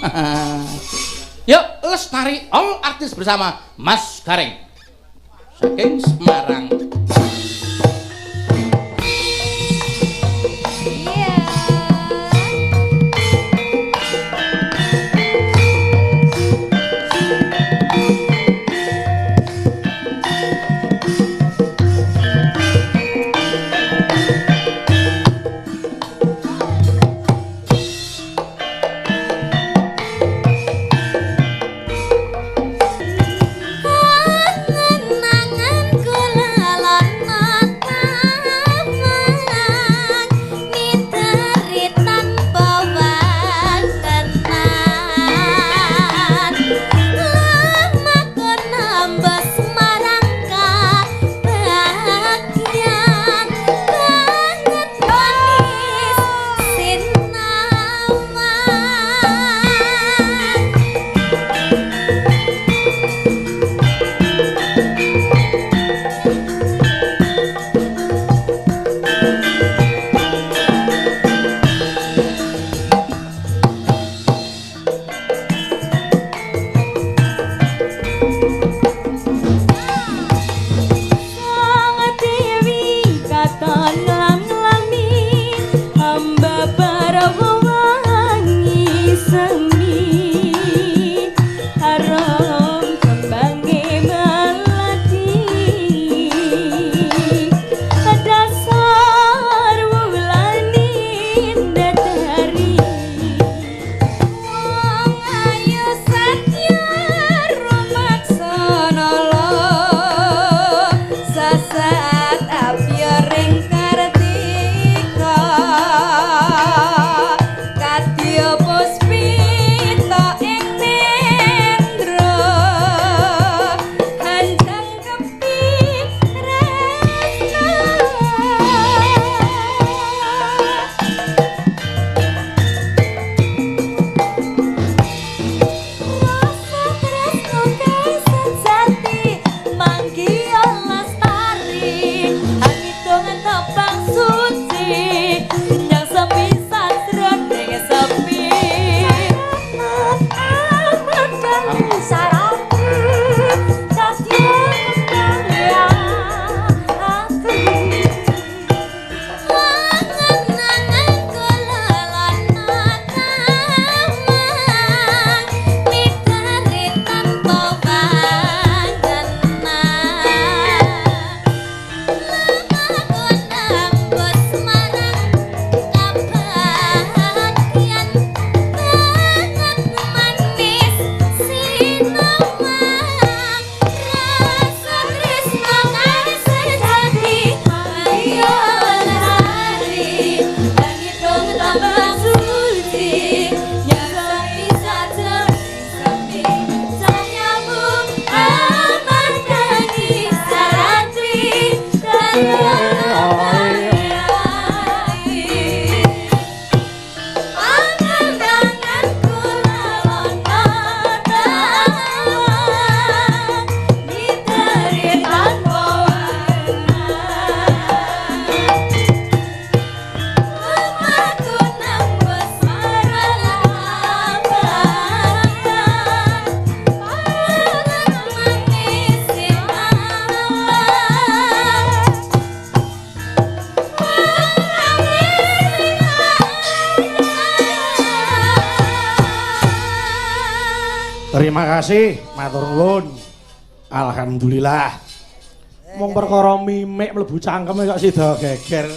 Yuk Lestari all artis bersama Mas Gareng. Saking Semarang. Kadya Puspi Terima kasih, matur nuwun. Alhamdulillah. Mung perkara mimik mlebu cangkeme kok sida geger.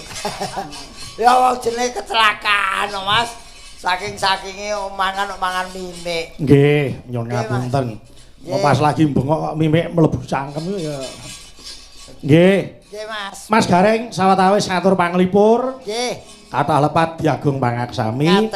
Ya wong jenenge kecelakaan, Mas. Saking-sakinge mangan mimik. Nggih, nyuwun ngapunten. Pas lagi bengok kok mimik mlebu cangkem ya. Nggih. Nggih, Mas. Mas Gareng sawetawis ngatur panglipur. Nggih. Kathah lepat Diagung Pangaksami.